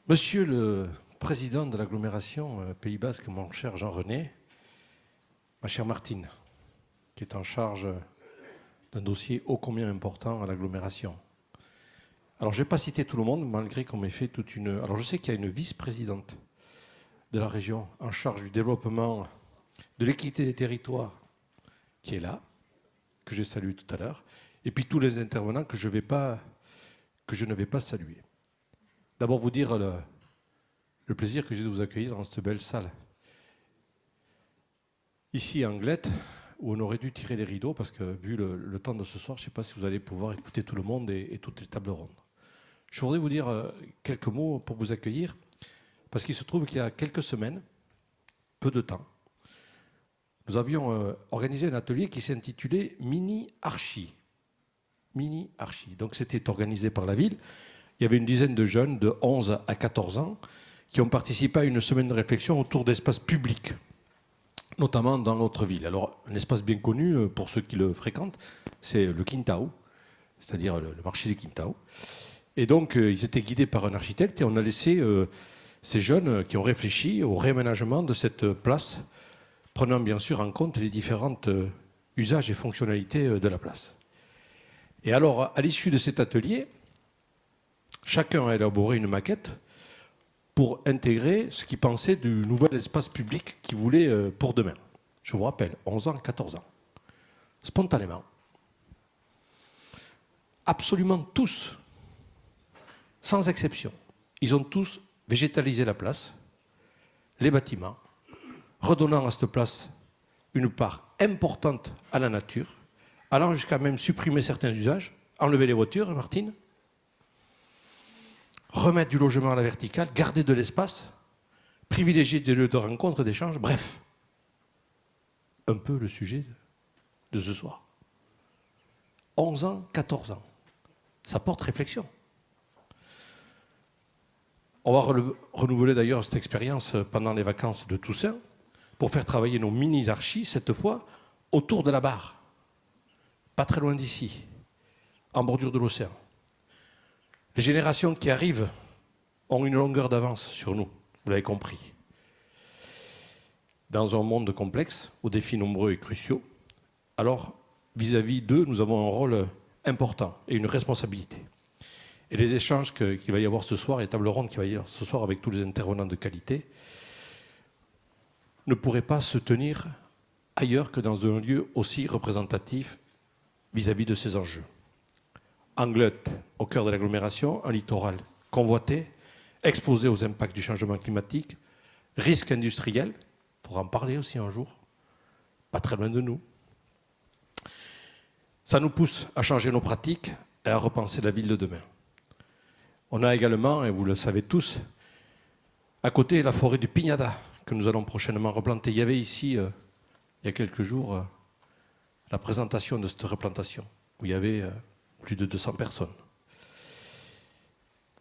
Monsieur le président de l'agglomération Pays Basque, mon cher Jean-René, ma chère Martine, qui est en charge d'un dossier ô combien important à l'agglomération. Alors, je ne vais pas citer tout le monde, malgré qu'on m'ait fait toute une... Alors, je sais qu'il y a une vice-présidente de la région en charge du développement de l'équité des territoires qui est là, que j'ai salué tout à l'heure, et puis tous les intervenants que je ne vais pas saluer. D'abord, vous dire le plaisir que j'ai de vous accueillir dans cette belle salle. Ici à Anglet, où on aurait dû tirer les rideaux, parce que vu le temps de ce soir, je ne sais pas si vous allez pouvoir écouter tout le monde et toutes les tables rondes. Je voudrais vous dire quelques mots pour vous accueillir, parce qu'il se trouve qu'il y a quelques semaines, peu de temps, nous avions organisé un atelier qui s'est intitulé Mini Archi. Mini Archi. Donc c'était organisé par la ville. Il y avait une dizaine de jeunes de 11 à 14 ans qui ont participé à une semaine de réflexion autour d'espaces publics, notamment dans notre ville. Alors, un espace bien connu pour ceux qui le fréquentent, c'est le Quintao, c'est-à-dire le marché des Quintao. Et donc, ils étaient guidés par un architecte et on a laissé ces jeunes qui ont réfléchi au réaménagement de cette place, prenant bien sûr en compte les différents usages et fonctionnalités de la place. Et alors, à l'issue de cet atelier, chacun a élaboré une maquette pour intégrer ce qu'il pensait du nouvel espace public qu'il voulait pour demain. Je vous rappelle, 11 ans, 14 ans. Spontanément. Absolument tous, sans exception, ils ont tous végétalisé la place, les bâtiments, redonnant à cette place une part importante à la nature, allant jusqu'à même supprimer certains usages, enlever les voitures, Martine, remettre du logement à la verticale, garder de l'espace, privilégier des lieux de rencontre, d'échange, bref. Un peu le sujet de ce soir. 11 ans, 14 ans. Ça porte réflexion. On va renouveler d'ailleurs cette expérience pendant les vacances de Toussaint pour faire travailler nos mini-archis, cette fois, autour de la barre. Pas très loin d'ici, en bordure de l'océan. Les générations qui arrivent ont une longueur d'avance sur nous, vous l'avez compris. Dans un monde complexe, aux défis nombreux et cruciaux, alors vis-à-vis d'eux, nous avons un rôle important et une responsabilité. Et les échanges qu'il va y avoir ce soir, les tables rondes qu'il va y avoir ce soir avec tous les intervenants de qualité, ne pourraient pas se tenir ailleurs que dans un lieu aussi représentatif vis-à-vis de ces enjeux. Anglet, au cœur de l'agglomération, un littoral convoité, exposé aux impacts du changement climatique, risque industriel, il faudra en parler aussi un jour, pas très loin de nous. Ça nous pousse à changer nos pratiques et à repenser la ville de demain. On a également, et vous le savez tous, à côté la forêt du Pignada, que nous allons prochainement replanter. Il y avait ici, il y a quelques jours, la présentation de cette replantation, où il y avait plus de 200 personnes.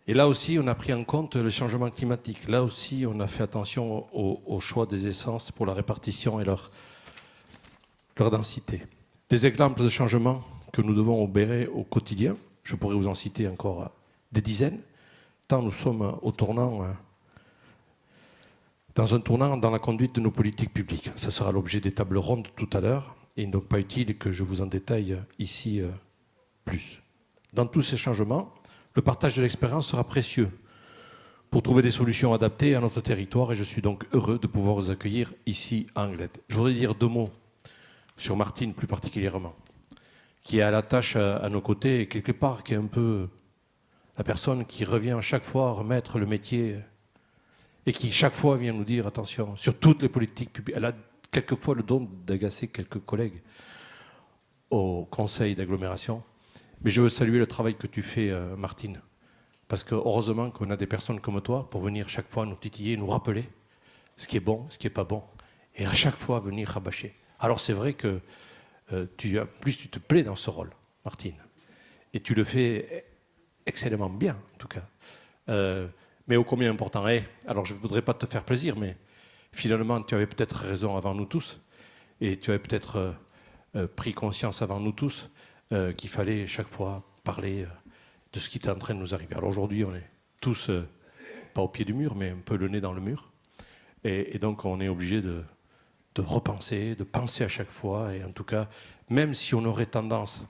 Et là aussi, on a pris en compte le changement climatique. Là aussi, on a fait attention au choix des essences pour la répartition et leur densité. Des exemples de changements que nous devons opérer au quotidien. Je pourrais vous en citer encore des dizaines, tant nous sommes dans un tournant dans la conduite de nos politiques publiques. Ce sera l'objet des tables rondes tout à l'heure. Et il n'est donc pas utile que je vous en détaille ici plus. Dans tous ces changements, le partage de l'expérience sera précieux pour trouver des solutions adaptées à notre territoire et je suis donc heureux de pouvoir vous accueillir ici à Anglet. Je voudrais dire deux mots sur Martine plus particulièrement, qui est à la tâche à nos côtés et quelque part qui est un peu la personne qui revient chaque fois à remettre le métier et qui chaque fois vient nous dire attention sur toutes les politiques publiques. Elle a quelquefois le don d'agacer quelques collègues au conseil d'agglomération. Mais je veux saluer le travail que tu fais, Martine, parce que heureusement qu'on a des personnes comme toi pour venir chaque fois nous titiller, nous rappeler ce qui est bon, ce qui n'est pas bon, et à chaque fois venir rabâcher. Alors c'est vrai que tu te plais dans ce rôle, Martine, et tu le fais excellemment bien, en tout cas. Mais ô combien important est. Alors je ne voudrais pas te faire plaisir, mais finalement tu avais peut-être raison avant nous tous, et tu avais peut-être pris conscience avant nous tous qu'il fallait chaque fois parler de ce qui est en train de nous arriver. Alors aujourd'hui, on est tous pas au pied du mur, mais un peu le nez dans le mur. Et donc on est obligé de repenser, de penser à chaque fois. Et en tout cas, même si on aurait tendance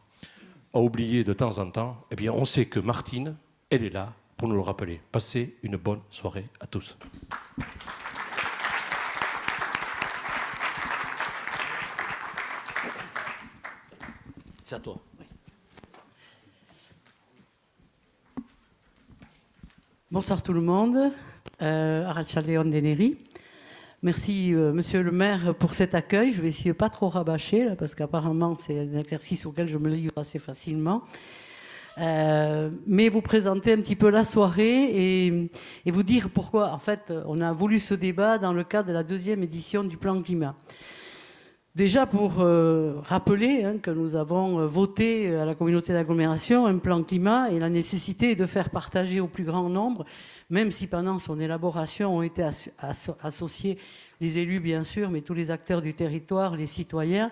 à oublier de temps en temps, eh bien on sait que Martine, elle est là pour nous le rappeler. Passez une bonne soirée à tous. C'est à toi. Bonsoir tout le monde. Arantxa León de Neri. Merci, monsieur le maire, pour cet accueil. Je vais essayer de pas trop rabâcher, là, parce qu'apparemment, c'est un exercice auquel je me livre assez facilement. Mais vous présenter un petit peu la soirée et vous dire pourquoi, en fait, on a voulu ce débat dans le cadre de la 2e édition du plan climat. Déjà pour rappeler que nous avons voté à la communauté d'agglomération un plan climat et la nécessité de faire partager au plus grand nombre, même si pendant son élaboration ont été associés les élus bien sûr, mais tous les acteurs du territoire, les citoyens.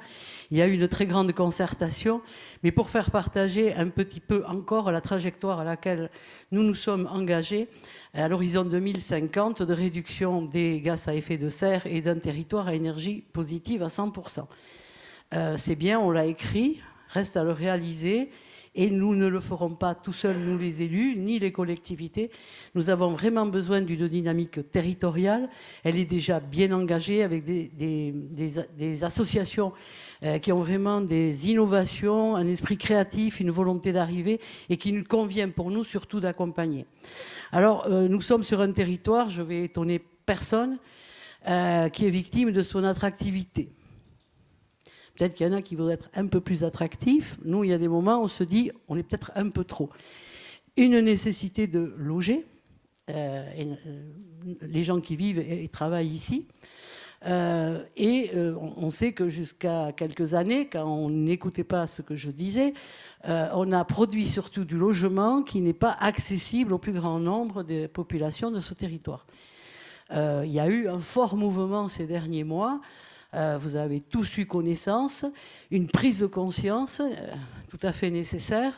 Il y a eu une très grande concertation, mais pour faire partager un petit peu encore la trajectoire à laquelle nous nous sommes engagés à l'horizon 2050 de réduction des gaz à effet de serre et d'un territoire à énergie positive à 100%. C'est bien, on l'a écrit, reste à le réaliser. Et nous ne le ferons pas tout seuls, nous les élus, ni les collectivités. Nous avons vraiment besoin d'une dynamique territoriale. Elle est déjà bien engagée avec des associations qui ont vraiment des innovations, un esprit créatif, une volonté d'arriver et qui nous convient pour nous surtout d'accompagner. Alors, nous sommes sur un territoire, je vais étonner personne, qui est victime de son attractivité. Peut-être qu'il y en a qui voudraient être un peu plus attractifs. Nous, il y a des moments où on se dit, on est peut-être un peu trop. Une nécessité de loger, les gens qui vivent et travaillent ici. On sait que jusqu'à quelques années, quand on n'écoutait pas ce que je disais, on a produit surtout du logement qui n'est pas accessible au plus grand nombre des populations de ce territoire. Il y a eu un fort mouvement ces derniers mois. Vous avez tous eu connaissance, une prise de conscience tout à fait nécessaire.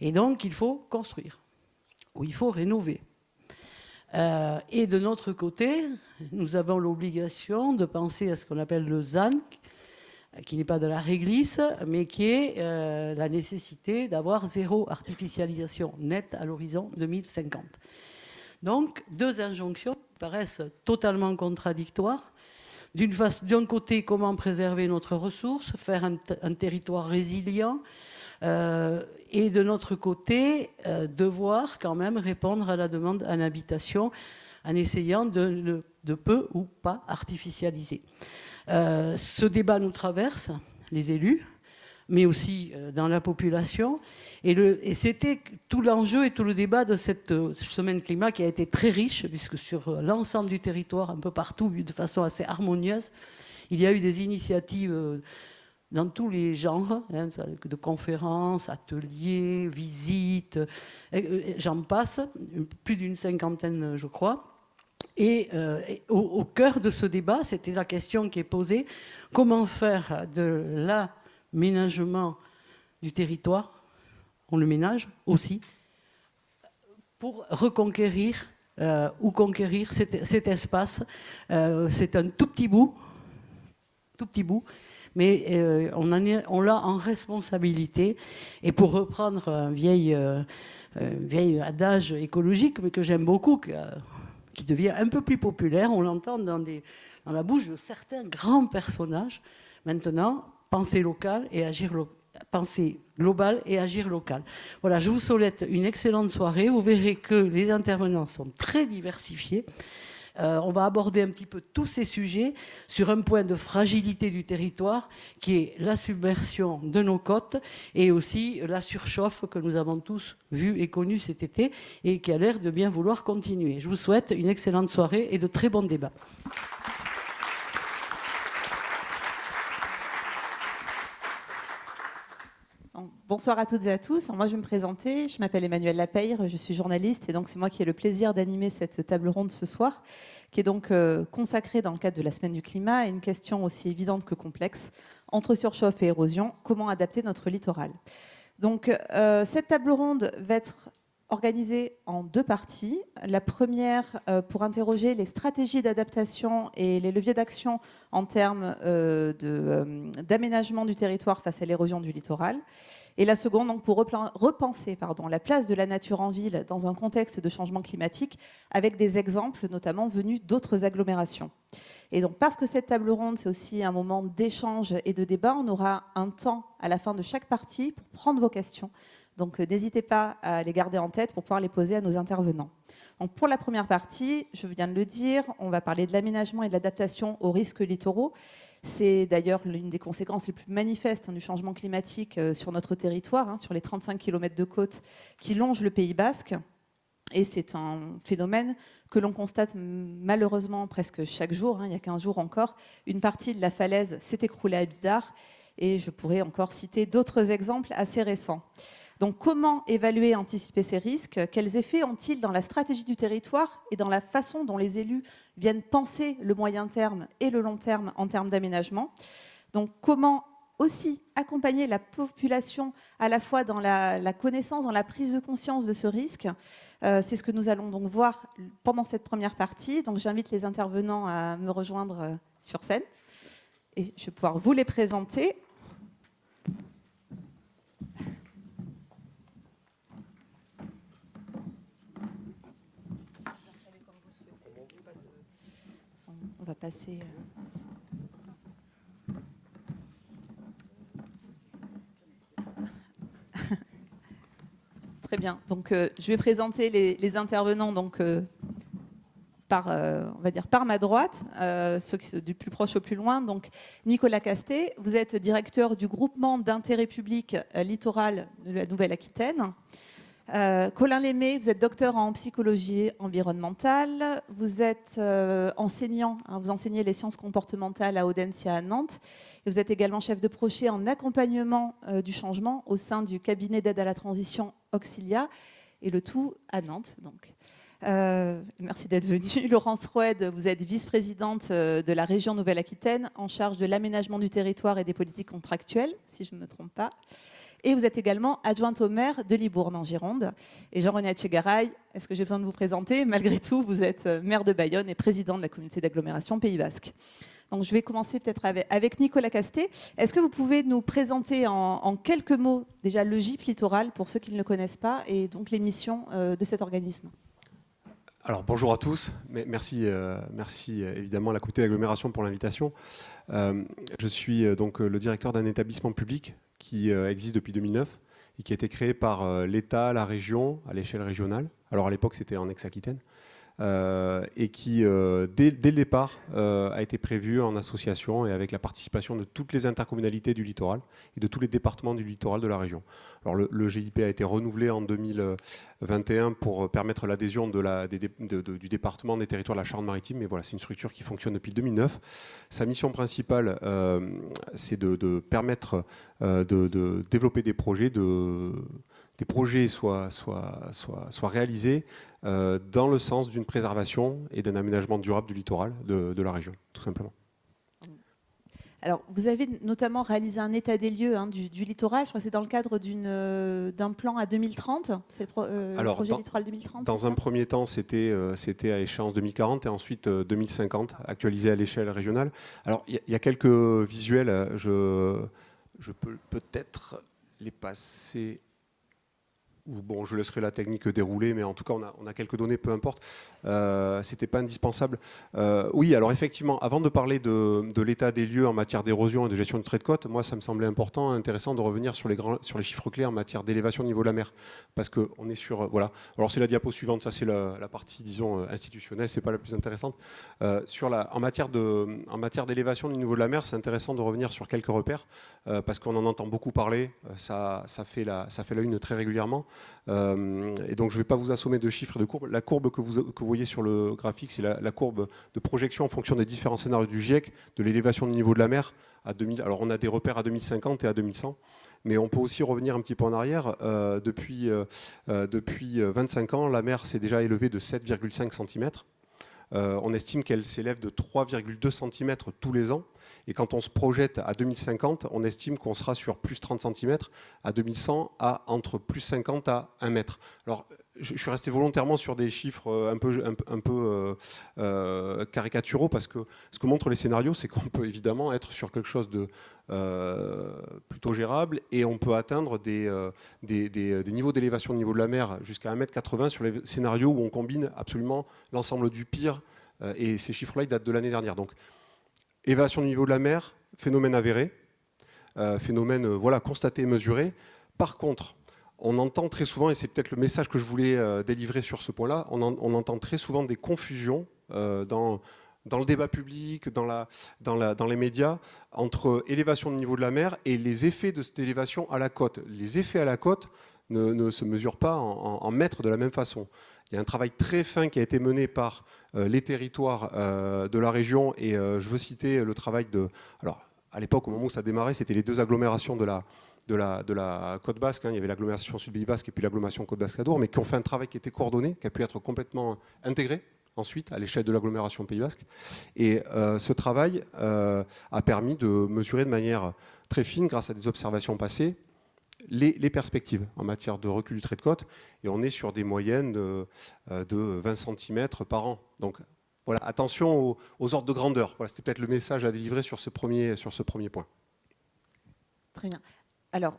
Et donc, il faut construire, ou il faut rénover. Et de notre côté, nous avons l'obligation de penser à ce qu'on appelle le ZAN, qui n'est pas de la réglisse, mais qui est la nécessité d'avoir zéro artificialisation nette à l'horizon 2050. Donc, deux injonctions qui paraissent totalement contradictoires. D'un côté, comment préserver notre ressource, faire un territoire résilient, et de notre côté, devoir quand même répondre à la demande en habitation en essayant de peu ou pas artificialiser. Ce débat nous traverse, les élus, mais aussi dans la population. Et c'était tout l'enjeu et tout le débat de cette semaine climat qui a été très riche, puisque sur l'ensemble du territoire, un peu partout, de façon assez harmonieuse, il y a eu des initiatives dans tous les genres, de conférences, ateliers, visites, j'en passe, plus d'une 50aine, je crois. Et au cœur de ce débat, c'était la question qui est posée, comment faire de l'aménagement du territoire, on le ménage aussi, pour reconquérir ou conquérir cet espace. C'est un tout petit bout, mais on l'a en responsabilité. Et pour reprendre un vieil adage écologique, mais que j'aime beaucoup, qui devient un peu plus populaire, on l'entend dans la bouche de certains grands personnages. Maintenant, penser local et agir local. Penser global et agir local. Voilà, je vous souhaite une excellente soirée. Vous verrez que les intervenants sont très diversifiés. On va aborder un petit peu tous ces sujets sur un point de fragilité du territoire qui est la submersion de nos côtes et aussi la surchauffe que nous avons tous vue et connue cet été et qui a l'air de bien vouloir continuer. Je vous souhaite une excellente soirée et de très bons débats. Bonsoir à toutes et à tous. Moi, je vais me présenter. Je m'appelle Emmanuelle Lapeyre, je suis journaliste et donc c'est moi qui ai le plaisir d'animer cette table ronde ce soir, qui est donc consacrée dans le cadre de la Semaine du climat à une question aussi évidente que complexe. Entre surchauffe et érosion, comment adapter notre littoral ? Donc, cette table ronde va être organisée en 2 parties. La première pour interroger les stratégies d'adaptation et les leviers d'action en termes d'aménagement du territoire face à l'érosion du littoral. Et la seconde, donc, pour repenser la place de la nature en ville dans un contexte de changement climatique, avec des exemples notamment venus d'autres agglomérations. Et donc, parce que cette table ronde, c'est aussi un moment d'échange et de débat, on aura un temps à la fin de chaque partie pour prendre vos questions. Donc, n'hésitez pas à les garder en tête pour pouvoir les poser à nos intervenants. Donc, pour la première partie, je viens de le dire, on va parler de l'aménagement et de l'adaptation aux risques littoraux. C'est d'ailleurs l'une des conséquences les plus manifestes du changement climatique sur notre territoire, sur les 35 km de côte qui longent le Pays basque. Et c'est un phénomène que l'on constate malheureusement presque chaque jour. Il y a 15 jours encore, une partie de la falaise s'est écroulée à Bidart. Et je pourrais encore citer d'autres exemples assez récents. Donc, comment évaluer et anticiper ces risques? Quels effets ont-ils dans la stratégie du territoire et dans la façon dont les élus viennent penser le moyen terme et le long terme en termes d'aménagement? Donc, comment aussi accompagner la population à la fois dans la connaissance, dans la prise de conscience de ce risque? C'est ce que nous allons donc voir pendant cette première partie. Donc, j'invite les intervenants à me rejoindre sur scène et je vais pouvoir vous les présenter. On va passer. Très bien. Donc, je vais présenter les intervenants donc, on va dire par ma droite, ceux qui sont du plus proche au plus loin. Donc, Nicolas Castet, vous êtes directeur du groupement d'intérêt public littoral de la Nouvelle-Aquitaine. Colin Lémé, vous êtes docteur en psychologie environnementale, vous êtes enseignant, vous enseignez les sciences comportementales à Audencia à Nantes, et vous êtes également chef de projet en accompagnement du changement au sein du cabinet d'aide à la transition Auxilia, et le tout à Nantes. Donc. Merci d'être venue. Laurence Roued, vous êtes vice-présidente de la région Nouvelle-Aquitaine en charge de l'aménagement du territoire et des politiques contractuelles, si je ne me trompe pas. Et vous êtes également adjointe au maire de Libourne en Gironde. Et Jean-René Etchegaray, est-ce que j'ai besoin de vous présenter? Malgré tout, vous êtes maire de Bayonne et président de la communauté d'agglomération Pays basque. Donc je vais commencer peut-être avec Nicolas Castet. Est-ce que vous pouvez nous présenter en quelques mots déjà le GIP littoral pour ceux qui ne le connaissent pas et donc les missions de cet organisme? Alors bonjour à tous, merci évidemment à la communauté d'agglomération pour l'invitation. Je suis donc le directeur d'un établissement public qui existe depuis 2009 et qui a été créé par l'État, la région, à l'échelle régionale. Alors à l'époque c'était en Ex-Aquitaine. Et qui, dès le départ, a été prévu en association et avec la participation de toutes les intercommunalités du littoral et de tous les départements du littoral de la région. Alors le GIP a été renouvelé en 2021 pour permettre l'adhésion du département des territoires de la Charente-Maritime, mais voilà, c'est une structure qui fonctionne depuis 2009. Sa mission principale, c'est de permettre de développer des projets, des projets soient réalisés dans le sens d'une préservation et d'un aménagement durable du littoral de la région, tout simplement. Alors, vous avez notamment réalisé un état des lieux du littoral. Je crois que c'est dans le cadre d'un plan à 2030. C'est le projet littoral 2030. Dans un premier temps, c'était à échéance 2040 et ensuite 2050, actualisé à l'échelle régionale. Alors, il y a quelques visuels. Je peux peut-être les passer. Bon, je laisserai la technique dérouler, mais en tout cas, on a quelques données, peu importe. C'était pas indispensable. Oui, alors effectivement, avant de parler de l'état des lieux en matière d'érosion et de gestion du trait de côte, moi, ça me semblait important, intéressant de revenir sur les chiffres clés en matière d'élévation au niveau de la mer, parce qu'on est sur, voilà. Alors c'est la diapo suivante, ça c'est la partie, disons, institutionnelle, c'est pas la plus intéressante. En matière d'élévation du niveau de la mer, c'est intéressant de revenir sur quelques repères, parce qu'on en entend beaucoup parler. Ça fait la une très régulièrement. Et donc je ne vais pas vous assommer de chiffres et de courbes. La courbe que vous voyez sur le graphique, c'est la courbe de projection en fonction des différents scénarios du GIEC, de l'élévation du niveau de la mer à 2000. Alors on a des repères à 2050 et à 2100, mais on peut aussi revenir un petit peu en arrière. Depuis 25 ans, la mer s'est déjà élevée de 7,5 cm. On estime qu'elle s'élève de 3,2 cm tous les ans. Et quand on se projette à 2050, on estime qu'on sera sur plus 30 cm, à 2100 à entre plus 50 à 1 mètre. Alors, je suis resté volontairement sur des chiffres un peu caricaturaux, parce que ce que montrent les scénarios, c'est qu'on peut évidemment être sur quelque chose de plutôt gérable, et on peut atteindre des niveaux d'élévation au niveau de la mer jusqu'à 1,80 m sur les scénarios où on combine absolument l'ensemble du pire, et ces chiffres-là, ils datent de l'année dernière. Donc, élévation du niveau de la mer, phénomène avéré, phénomène constaté et mesuré. Par contre, on entend très souvent, et c'est peut-être le message que je voulais délivrer sur ce point-là, on entend très souvent des confusions dans le débat public, dans les médias, entre élévation du niveau de la mer et les effets de cette élévation à la côte. Les effets à la côte ne se mesurent pas en mètres de la même façon. Il y a un travail très fin qui a été mené par les territoires de la région, et je veux citer le travail de... Alors, à l'époque, au moment où ça a démarré, c'était les deux agglomérations de la Côte Basque, hein. Il y avait l'agglomération Sud-Pays Basque et puis l'agglomération Côte Basque-Adour, mais qui ont fait un travail qui était coordonné, qui a pu être complètement intégré ensuite à l'échelle de l'agglomération Pays Basque. Et ce travail a permis de mesurer de manière très fine, grâce à des observations passées, les perspectives en matière de recul du trait de côte. Et on est sur des moyennes de 20 cm par an. Donc voilà, attention aux ordres de grandeur. Voilà, c'était peut-être le message à délivrer sur ce premier point. Très bien. Alors,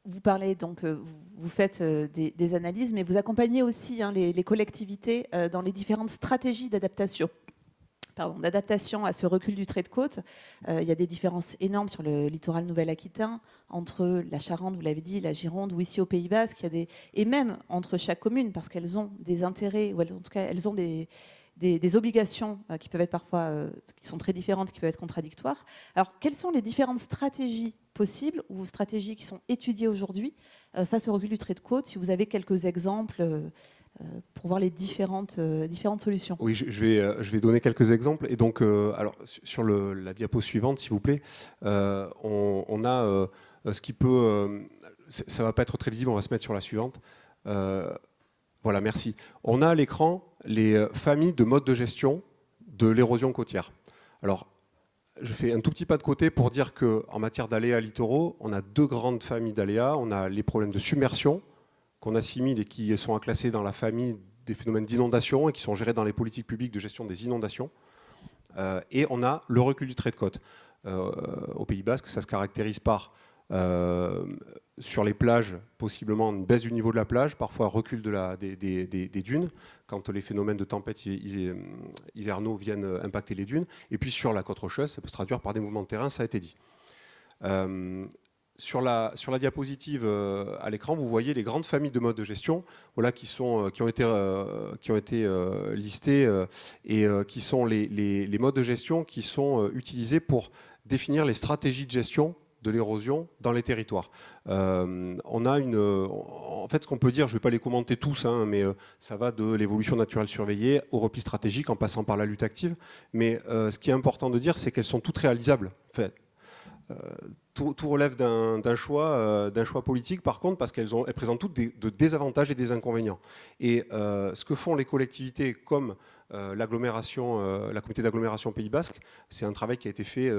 vous parlez donc, vous faites des analyses, mais vous accompagnez aussi les collectivités dans les différentes stratégies d'adaptation à ce recul du trait de côte. Il y a des différences énormes sur le littoral nouvel-aquitain, entre la Charente, vous l'avez dit, la Gironde, ou ici au Pays Basque, et même entre chaque commune, parce qu'elles ont des intérêts, ou en tout cas, elles ont des obligations qui peuvent être parfois, qui sont très différentes, qui peuvent être contradictoires. Alors, quelles sont les différentes stratégies possibles ou stratégies qui sont étudiées aujourd'hui face au recul du trait de côte? Si vous avez quelques exemples pour voir les différentes solutions. Oui, je vais donner quelques exemples. Et donc, alors, sur la diapo suivante, s'il vous plaît, on a ce qui peut... ça ne va pas être très lisible, on va se mettre sur la suivante. Voilà, merci. On a à l'écran les familles de modes de gestion de l'érosion côtière. Alors, je fais un tout petit pas de côté pour dire qu'en matière d'aléas littoraux, on a deux grandes familles d'aléas. On a les problèmes de submersion, qu'on assimile et qui sont classés dans la famille des phénomènes d'inondation et qui sont gérés dans les politiques publiques de gestion des inondations. Et on a le recul du trait de côte. Au Pays Basque, ça se caractérise par, sur les plages, possiblement une baisse du niveau de la plage, parfois recul des dunes, quand les phénomènes de tempête hivernaux viennent impacter les dunes. Et puis sur la côte rocheuse, ça peut se traduire par des mouvements de terrain, ça a été dit. Sur la diapositive à l'écran, vous voyez les grandes familles de modes de gestion, voilà, qui ont été listés et qui sont les modes de gestion qui sont utilisés pour définir les stratégies de gestion de l'érosion dans les territoires. On a en fait, ce qu'on peut dire, je ne vais pas les commenter tous, hein, mais ça va de l'évolution naturelle surveillée au repli stratégique en passant par la lutte active. Mais ce qui est important de dire, c'est qu'elles sont toutes réalisables. En fait, tout relève d'un choix politique, par contre, parce qu'elles présentent toutes de désavantages et des inconvénients. Et ce que font les collectivités comme la communauté d'agglomération Pays Basque, c'est un travail qui a été fait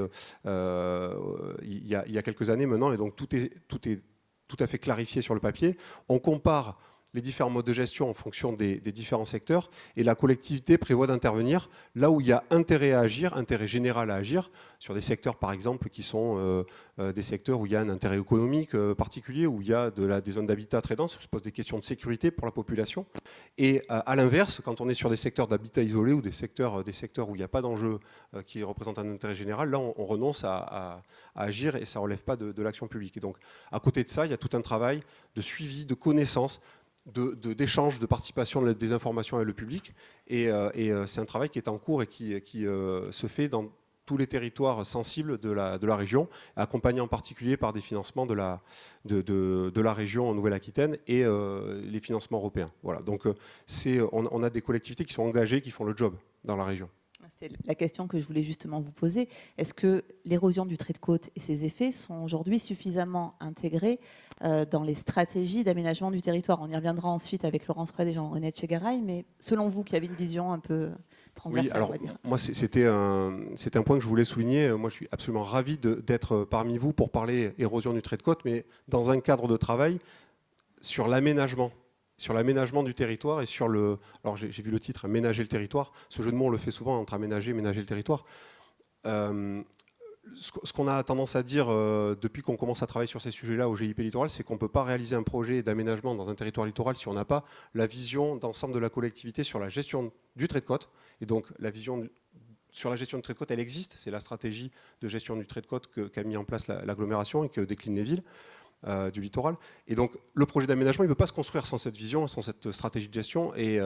il y a quelques années maintenant, et donc tout est tout à fait clarifié sur le papier. On compare les différents modes de gestion en fonction des différents secteurs, et la collectivité prévoit d'intervenir là où il y a intérêt à agir, intérêt général à agir, sur des secteurs par exemple qui sont des secteurs où il y a un intérêt économique particulier, où il y a des zones d'habitat très denses, où se posent des questions de sécurité pour la population. Et à l'inverse, quand on est sur des secteurs d'habitat isolé ou des secteurs où il n'y a pas d'enjeu qui représentent un intérêt général, là on renonce à agir et ça ne relève pas de l'action publique. Et donc à côté de ça, il y a tout un travail de suivi, de connaissance, d'échange, de participation des informations avec le public, et c'est un travail qui est en cours et qui se fait dans tous les territoires sensibles de la région, accompagné en particulier par des financements de la région en Nouvelle-Aquitaine et les financements européens. Voilà. Donc on a des collectivités qui sont engagées, qui font le job dans la région. C'était la question que je voulais justement vous poser. Est-ce que l'érosion du trait de côte et ses effets sont aujourd'hui suffisamment intégrés dans les stratégies d'aménagement du territoire? On y reviendra ensuite avec Laurence Fred et Jean-René Tchegaray, mais selon vous, qui avez une vision un peu transversale, oui, alors, on va dire. moi, c'était un point que je voulais souligner. Moi, je suis absolument ravi d'être parmi vous pour parler érosion du trait de côte, mais dans un cadre de travail sur l'aménagement. sur l'aménagement du territoire et sur le... Alors j'ai vu le titre, Ménager le territoire. Ce jeu de mots, on le fait souvent entre aménager et ménager le territoire. Ce qu'on a tendance à dire depuis qu'on commence à travailler sur ces sujets-là au GIP littoral, c'est qu'on ne peut pas réaliser un projet d'aménagement dans un territoire littoral si on n'a pas la vision d'ensemble de la collectivité sur la gestion du trait de côte. Et donc la vision sur la gestion du trait de côte, elle existe. C'est la stratégie de gestion du trait de côte qu'a mis en place l'agglomération et que déclinent les villes du littoral. Et donc le projet d'aménagement, il ne peut pas se construire sans cette vision, sans cette stratégie de gestion. Et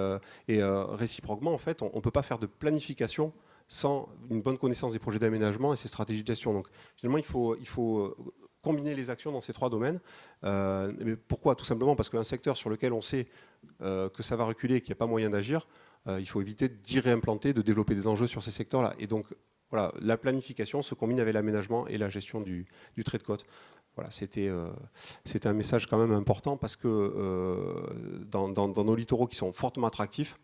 réciproquement, en fait, on ne peut pas faire de planification sans une bonne connaissance des projets d'aménagement et ces stratégies de gestion. Donc finalement, il faut combiner les actions dans ces trois domaines. Mais pourquoi ? Tout simplement parce qu'un secteur sur lequel on sait que ça va reculer et qu'il n'y a pas moyen d'agir, il faut éviter d'y réimplanter, de développer des enjeux sur ces secteurs-là. Et donc, voilà, la planification se combine avec l'aménagement et la gestion du trait de côte. Voilà, c'était un message quand même important parce que dans nos littoraux qui sont fortement attractifs,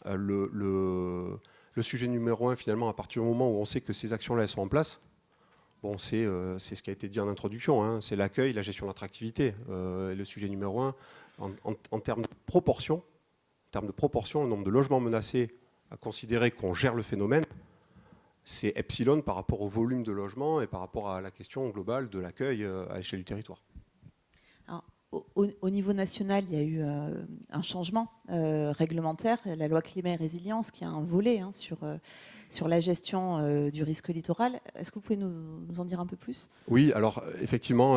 le sujet numéro 1, finalement, à partir du moment où on sait que ces actions-là, elles sont en place, bon, c'est ce qui a été dit en introduction, hein, c'est l'accueil, la gestion de l'attractivité. Le sujet numéro 1, en termes de proportion, le nombre de logements menacés à considérer qu'on gère le phénomène, c'est epsilon par rapport au volume de logements et par rapport à la question globale de l'accueil à l'échelle du territoire. Alors, au niveau national, il y a eu un changement réglementaire, la loi climat et résilience, qui a un volet sur la gestion du risque littoral. Est-ce que vous pouvez nous en dire un peu plus ? Oui, alors effectivement,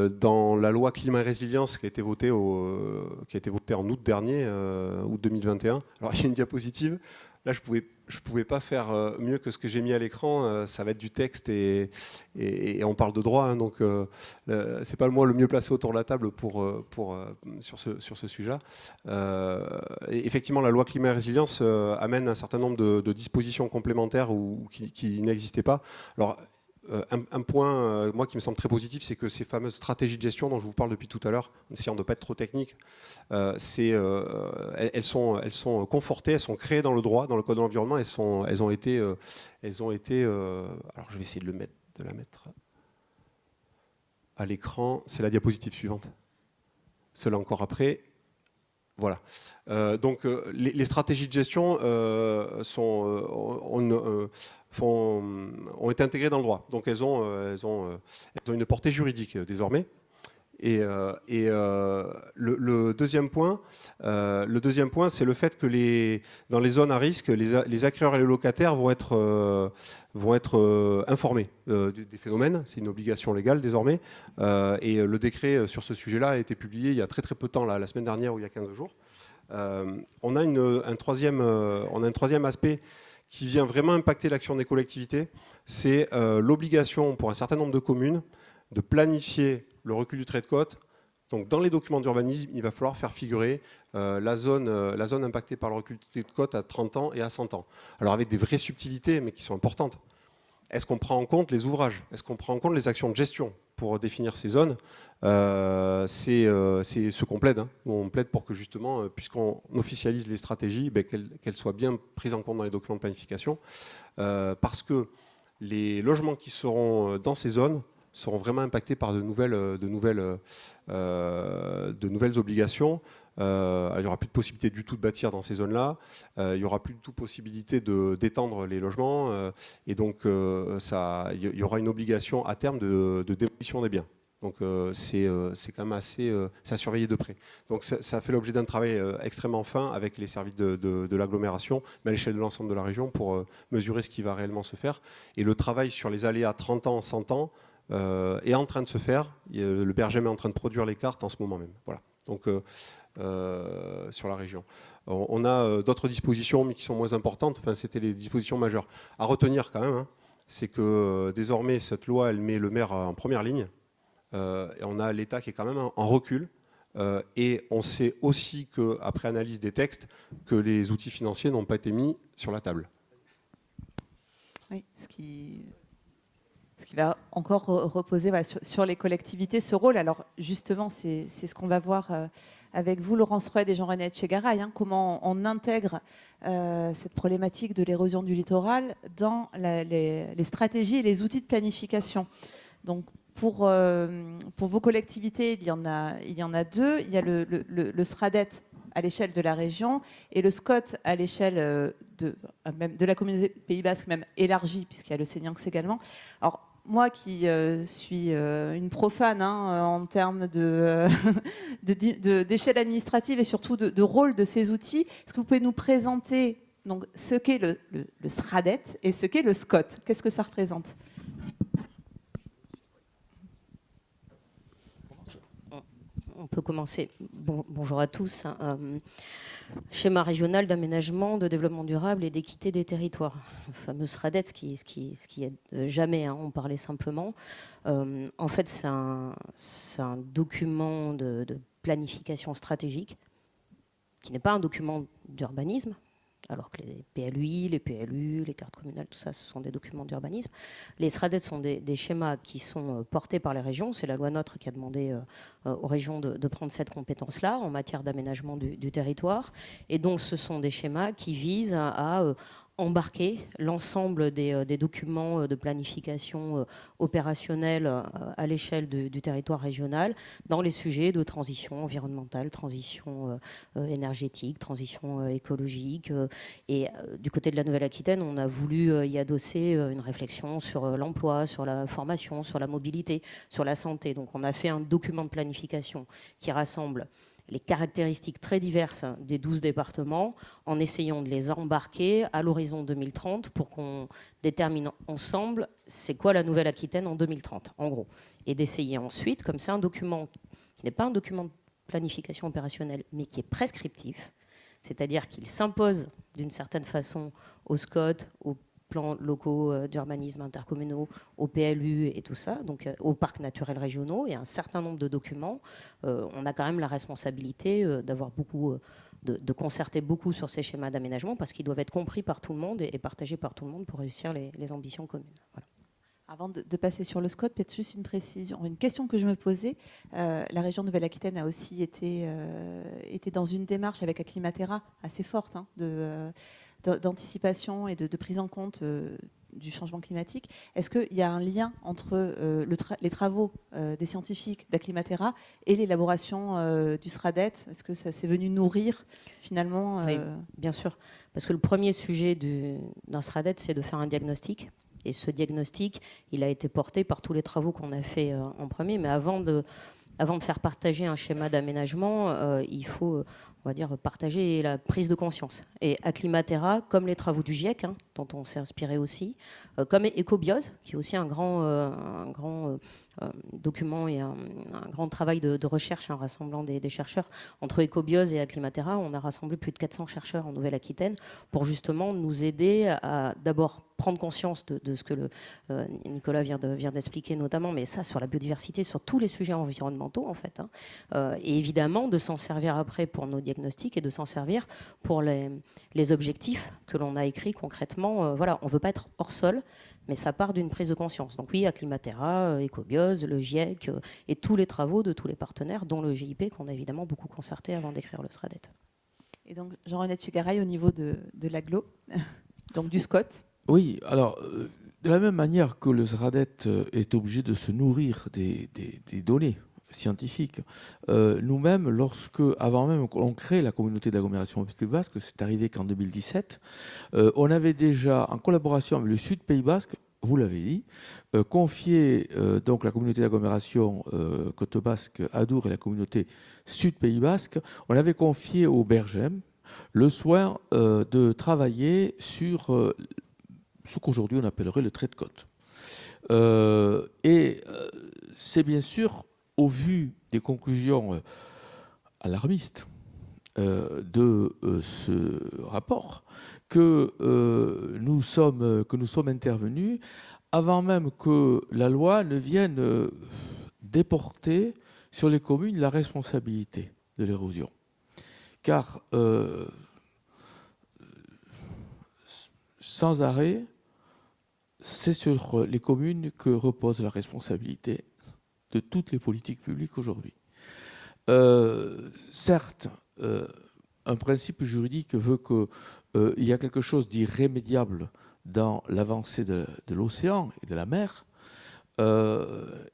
dans la loi climat et résilience qui a été votée en août dernier, août 2021, alors il y a une diapositive. Là, je pouvais pas faire mieux que ce que j'ai mis à l'écran. Ça va être du texte et on parle de droit, hein, donc c'est pas moi le mieux placé autour de la table sur ce sujet-là. Effectivement, la loi climat et résilience amène un certain nombre de dispositions complémentaires qui n'existaient pas. Alors, un point, moi, qui me semble très positif, c'est que ces fameuses stratégies de gestion dont je vous parle depuis tout à l'heure, en essayant de ne pas être trop technique, elles sont confortées, elles sont créées dans le droit, dans le Code de l'environnement, elles ont été alors je vais essayer de la mettre à l'écran, c'est la diapositive suivante. Cela encore après. Voilà. Donc les stratégies de gestion ont été intégrées dans le droit. Donc elles ont une portée juridique désormais. Et le deuxième point, c'est le fait que dans les zones à risque, les acquéreurs et les locataires vont être informés des phénomènes. C'est une obligation légale désormais. Et le décret sur ce sujet-là a été publié il y a très très peu de temps, la semaine dernière ou il y a 15 jours. On a un troisième aspect qui vient vraiment impacter l'action des collectivités. C'est l'obligation pour un certain nombre de communes de planifier le recul du trait de côte. Donc dans les documents d'urbanisme, il va falloir faire figurer la zone impactée par le recul du trait de côte à 30 ans et à 100 ans. Alors avec des vraies subtilités, mais qui sont importantes. Est-ce qu'on prend en compte les ouvrages ? Est-ce qu'on prend en compte les actions de gestion pour définir ces zones ? C'est ce qu'on plaide. Hein. On plaide pour que justement, puisqu'on officialise les stratégies, qu'elles soient bien prises en compte dans les documents de planification. Parce que les logements qui seront dans ces zones seront vraiment impactés par de nouvelles obligations. Il n'y aura plus de possibilité du tout de bâtir dans ces zones-là. Il n'y aura plus du tout possibilité d'étendre les logements. Et donc, il y aura une obligation à terme de démolition des biens. Donc, c'est quand même assez à surveiller de près. Donc, ça fait l'objet d'un travail extrêmement fin avec les services de l'agglomération, mais à l'échelle de l'ensemble de la région pour mesurer ce qui va réellement se faire. Et le travail sur les aléas 30 ans, 100 ans, est en train de se faire. Le BRGM est en train de produire les cartes en ce moment même. Voilà. Donc, sur la région. On a d'autres dispositions, mais qui sont moins importantes. Enfin, c'était les dispositions majeures. À retenir quand même, hein, c'est que désormais, cette loi, elle met le maire en première ligne. Et on a l'État qui est quand même en recul. Et on sait aussi qu'après analyse des textes, que les outils financiers n'ont pas été mis sur la table. Oui, ce qui va encore reposer sur les collectivités, ce rôle. Alors justement, c'est ce qu'on va voir avec vous, Laurence Roued et Jean-René Etchegaray, hein, comment on intègre cette problématique de l'érosion du littoral dans les stratégies et les outils de planification. Donc, pour vos collectivités, il y en a deux. Il y a le SRADET à l'échelle de la région et le SCOT à l'échelle même de la communauté Pays Basque, même élargie, puisqu'il y a le Seignanx également. Alors, moi qui suis une profane en termes d'échelle administrative et surtout de rôle de ces outils, est-ce que vous pouvez nous présenter donc, ce qu'est le SRADET et ce qu'est le SCOT? Qu'est-ce que ça représente? On peut commencer. Bonjour à tous. Schéma régional d'aménagement, de développement durable et d'équité des territoires. Le fameux SRADET, ce qui est jamais, on parlait simplement. En fait, c'est un document de planification stratégique qui n'est pas un document d'urbanisme, alors que les PLUI, les PLU, les cartes communales, tout ça, ce sont des documents d'urbanisme. Les SRADET sont des schémas qui sont portés par les régions. C'est la loi NOTRe qui a demandé aux régions de prendre cette compétence-là en matière d'aménagement du territoire. Et donc, ce sont des schémas qui visent à embarquer l'ensemble des documents de planification opérationnelle à l'échelle du territoire régional dans les sujets de transition environnementale, transition énergétique, transition écologique. Et du côté de la Nouvelle-Aquitaine, on a voulu y adosser une réflexion sur l'emploi, sur la formation, sur la mobilité, sur la santé. Donc on a fait un document de planification qui rassemble les caractéristiques très diverses des 12 départements en essayant de les embarquer à l'horizon 2030 pour qu'on détermine ensemble c'est quoi la Nouvelle-Aquitaine en 2030, en gros. Et d'essayer ensuite, comme c'est un document qui n'est pas un document de planification opérationnelle, mais qui est prescriptif, c'est-à-dire qu'il s'impose d'une certaine façon au SCOT, aux plans locaux d'urbanisme intercommunaux, au PLU et tout ça, donc aux parcs naturels régionaux et un certain nombre de documents. On a quand même la responsabilité d'avoir de concerter beaucoup sur ces schémas d'aménagement parce qu'ils doivent être compris par tout le monde et partagés par tout le monde pour réussir les ambitions communes. Voilà. Avant de passer sur le SCOT, peut-être juste une précision, une question que je me posais. La région Nouvelle-Aquitaine a aussi été dans une démarche avec Acclimatera assez forte d'anticipation et de prise en compte du changement climatique. Est-ce qu'il y a un lien entre les travaux des scientifiques d'Acclimatera et l'élaboration du SRADET? Est-ce que ça s'est venu nourrir finalement Oui, bien sûr. Parce que le premier sujet d'un SRADET, c'est de faire un diagnostic. Et ce diagnostic, il a été porté par tous les travaux qu'on a fait en premier. Mais avant de faire partager un schéma d'aménagement, il faut, on va dire, partager la prise de conscience. Et Acclimatera, comme les travaux du GIEC, dont on s'est inspiré aussi, comme Ecobiose, qui est aussi un grand document et un grand travail de recherche rassemblant des chercheurs. Entre Ecobiose et Acclimatera, on a rassemblé plus de 400 chercheurs en Nouvelle-Aquitaine pour justement nous aider à d'abord prendre conscience de ce que Nicolas vient d'expliquer notamment, mais ça sur la biodiversité, sur tous les sujets environnementaux en fait. Et évidemment de s'en servir après pour nos diagnostics et de s'en servir pour les objectifs que l'on a écrits concrètement. Voilà, on ne veut pas être hors sol, mais ça part d'une prise de conscience. Donc oui, Acclimatera, Ecobiose, le GIEC et tous les travaux de tous les partenaires, dont le GIP, qu'on a évidemment beaucoup concerté avant d'écrire le SRADET. Et donc Jean-René Tchegaray au niveau de l'AGLO, donc du SCOT. Oui, alors de la même manière que le SRADET est obligé de se nourrir des données scientifiques, nous-mêmes, avant même qu'on crée la communauté d'agglomération Pays Basque, c'est arrivé qu'en 2017, on avait déjà, en collaboration avec le Sud Pays Basque, vous l'avez dit, confié donc la communauté d'agglomération Côte Basque Adour et la communauté Sud Pays Basque, on avait confié au Bergem le soin de travailler sur ce qu'aujourd'hui on appellerait le trait de côte. C'est bien sûr au vu des conclusions alarmistes de ce rapport que nous sommes intervenus avant même que la loi ne vienne déporter sur les communes la responsabilité de l'érosion. Car sans arrêt, c'est sur les communes que repose la responsabilité de toutes les politiques publiques aujourd'hui. Certes, un principe juridique veut qu'il y a quelque chose d'irrémédiable dans l'avancée de l'océan et de la mer.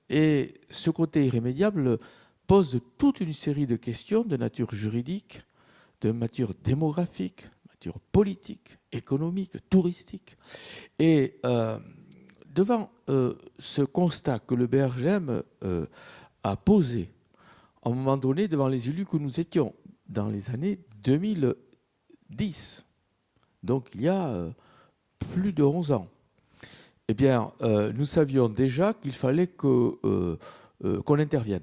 Et ce côté irrémédiable pose toute une série de questions de nature juridique, de nature démographique, de nature politique, économique, touristique. Et devant ce constat que le BRGM a posé à un moment donné devant les élus que nous étions dans les années 2010, donc il y a plus de 11 ans, eh bien, nous savions déjà qu'il fallait qu'on intervienne.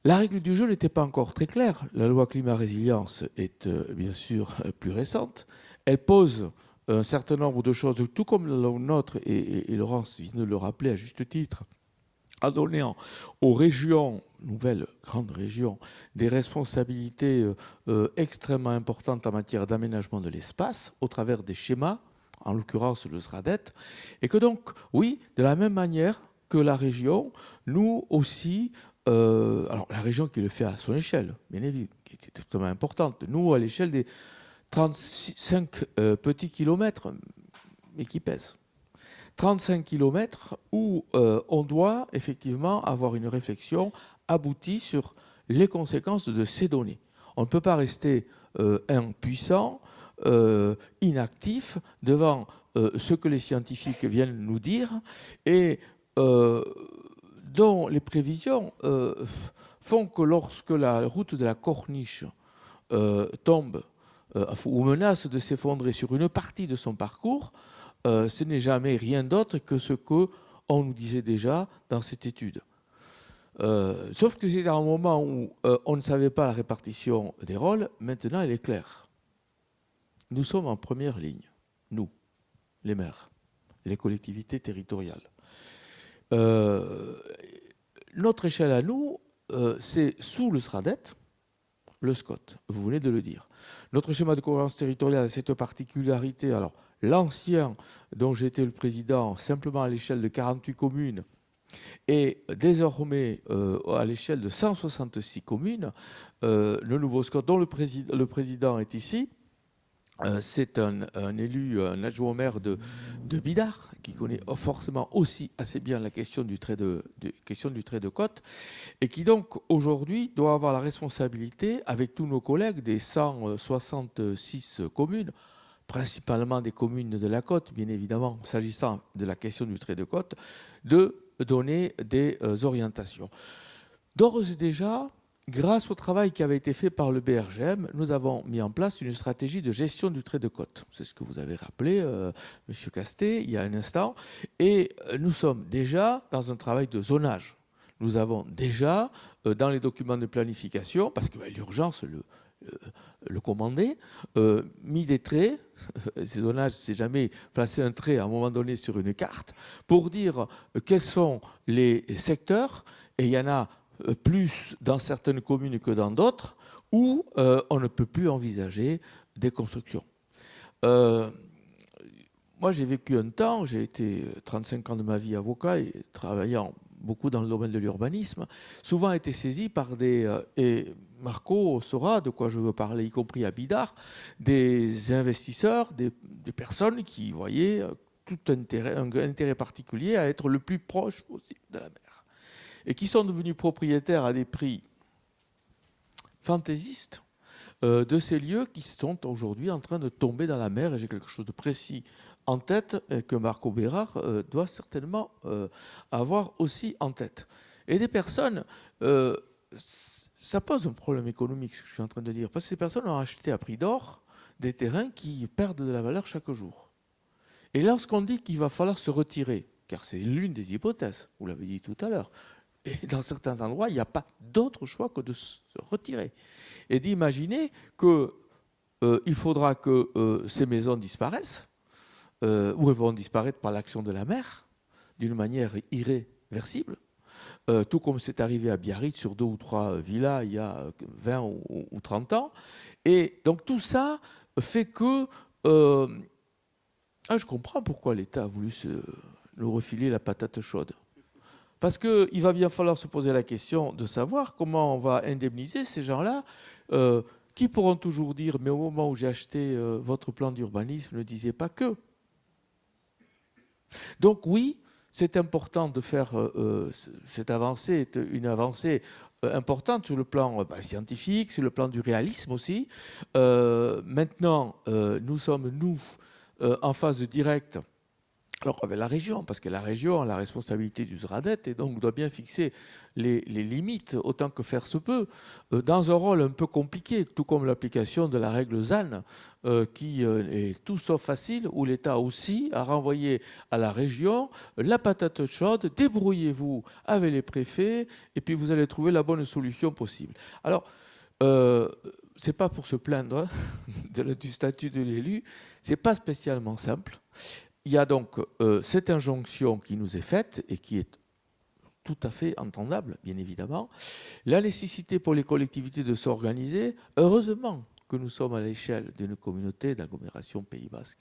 La règle du jeu n'était pas encore très claire. La loi climat-résilience est bien sûr plus récente. Elle pose un certain nombre de choses, tout comme la nôtre, et Laurence vient de le rappeler à juste titre, a donné aux régions, nouvelles grandes régions, des responsabilités extrêmement importantes en matière d'aménagement de l'espace au travers des schémas, en l'occurrence le SRADET, et que donc, oui, de la même manière que la région, nous aussi, alors la région qui le fait à son échelle, bien évidemment, qui est extrêmement importante, nous à l'échelle des 35 petits kilomètres, mais qui pèsent. 35 kilomètres où on doit effectivement avoir une réflexion aboutie sur les conséquences de ces données. On ne peut pas rester impuissant, inactif devant ce que les scientifiques viennent nous dire et dont les prévisions font que lorsque la route de la Corniche tombe ou menace de s'effondrer sur une partie de son parcours, ce n'est jamais rien d'autre que ce qu'on nous disait déjà dans cette étude. Sauf que c'est à un moment où on ne savait pas la répartition des rôles, maintenant elle est claire. Nous sommes en première ligne, nous, les maires, les collectivités territoriales. Notre échelle à nous, c'est sous le SRADET, le SCOT, vous venez de le dire. Notre schéma de cohérence territoriale a cette particularité, alors l'ancien dont j'étais le président, simplement à l'échelle de 48 communes, et désormais à l'échelle de 166 communes, le nouveau SCOT dont le président est ici, c'est un élu, un adjoint au maire de Bidart, qui connaît forcément aussi assez bien la question du trait de côte, et qui donc aujourd'hui doit avoir la responsabilité, avec tous nos collègues des 166 communes, principalement des communes de la côte, bien évidemment, s'agissant de la question du trait de côte, de donner des orientations. D'ores et déjà, grâce au travail qui avait été fait par le BRGM, nous avons mis en place une stratégie de gestion du trait de côte. C'est ce que vous avez rappelé, M. Castet, il y a un instant. Et nous sommes déjà dans un travail de zonage. Nous avons déjà, dans les documents de planification, parce que l'urgence le commandait, mis des traits. Ces zonages, c'est jamais placer un trait à un moment donné sur une carte pour dire quels sont les secteurs. Et il y en a plus dans certaines communes que dans d'autres, où on ne peut plus envisager des constructions. Moi, j'ai vécu un temps, j'ai été 35 ans de ma vie avocat et travaillant beaucoup dans le domaine de l'urbanisme, souvent été saisi par et Marco saura de quoi je veux parler, y compris à Bidart, des investisseurs, des personnes qui voyaient un intérêt particulier à être le plus proche possible de la mer, et qui sont devenus propriétaires à des prix fantaisistes de ces lieux qui sont aujourd'hui en train de tomber dans la mer. Et j'ai quelque chose de précis en tête que Marco Bérard doit certainement avoir aussi en tête. Et des personnes, ça pose un problème économique, ce que je suis en train de dire, parce que ces personnes ont acheté à prix d'or des terrains qui perdent de la valeur chaque jour. Et lorsqu'on dit qu'il va falloir se retirer, car c'est l'une des hypothèses, vous l'avez dit tout à l'heure, et dans certains endroits, il n'y a pas d'autre choix que de se retirer. Et d'imaginer qu'il faudra que ces maisons disparaissent, ou elles vont disparaître par l'action de la mer, d'une manière irréversible, tout comme c'est arrivé à Biarritz sur 2 ou 3 villas il y a 20 ou 30 ans. Et donc tout ça fait que... je comprends pourquoi l'État a voulu nous refiler la patate chaude. Parce qu'il va bien falloir se poser la question de savoir comment on va indemniser ces gens-là qui pourront toujours dire « mais au moment où j'ai acheté votre plan d'urbanisme, ne disait pas que ». Donc oui, c'est important de faire cette avancée, est une avancée importante sur le plan scientifique, sur le plan du réalisme aussi. Maintenant, nous sommes, en phase directe, alors avec la région, parce que la région a la responsabilité du SRADET et donc doit bien fixer les limites autant que faire se peut, dans un rôle un peu compliqué, tout comme l'application de la règle ZAN, qui est tout sauf facile, où l'État aussi a renvoyé à la région la patate chaude, débrouillez-vous avec les préfets, et puis vous allez trouver la bonne solution possible. Alors, c'est pas pour se plaindre du statut de l'élu, c'est pas spécialement simple. Il y a donc cette injonction qui nous est faite et qui est tout à fait entendable, bien évidemment. La nécessité pour les collectivités de s'organiser, heureusement que nous sommes à l'échelle d'une communauté d'agglomération Pays Basque.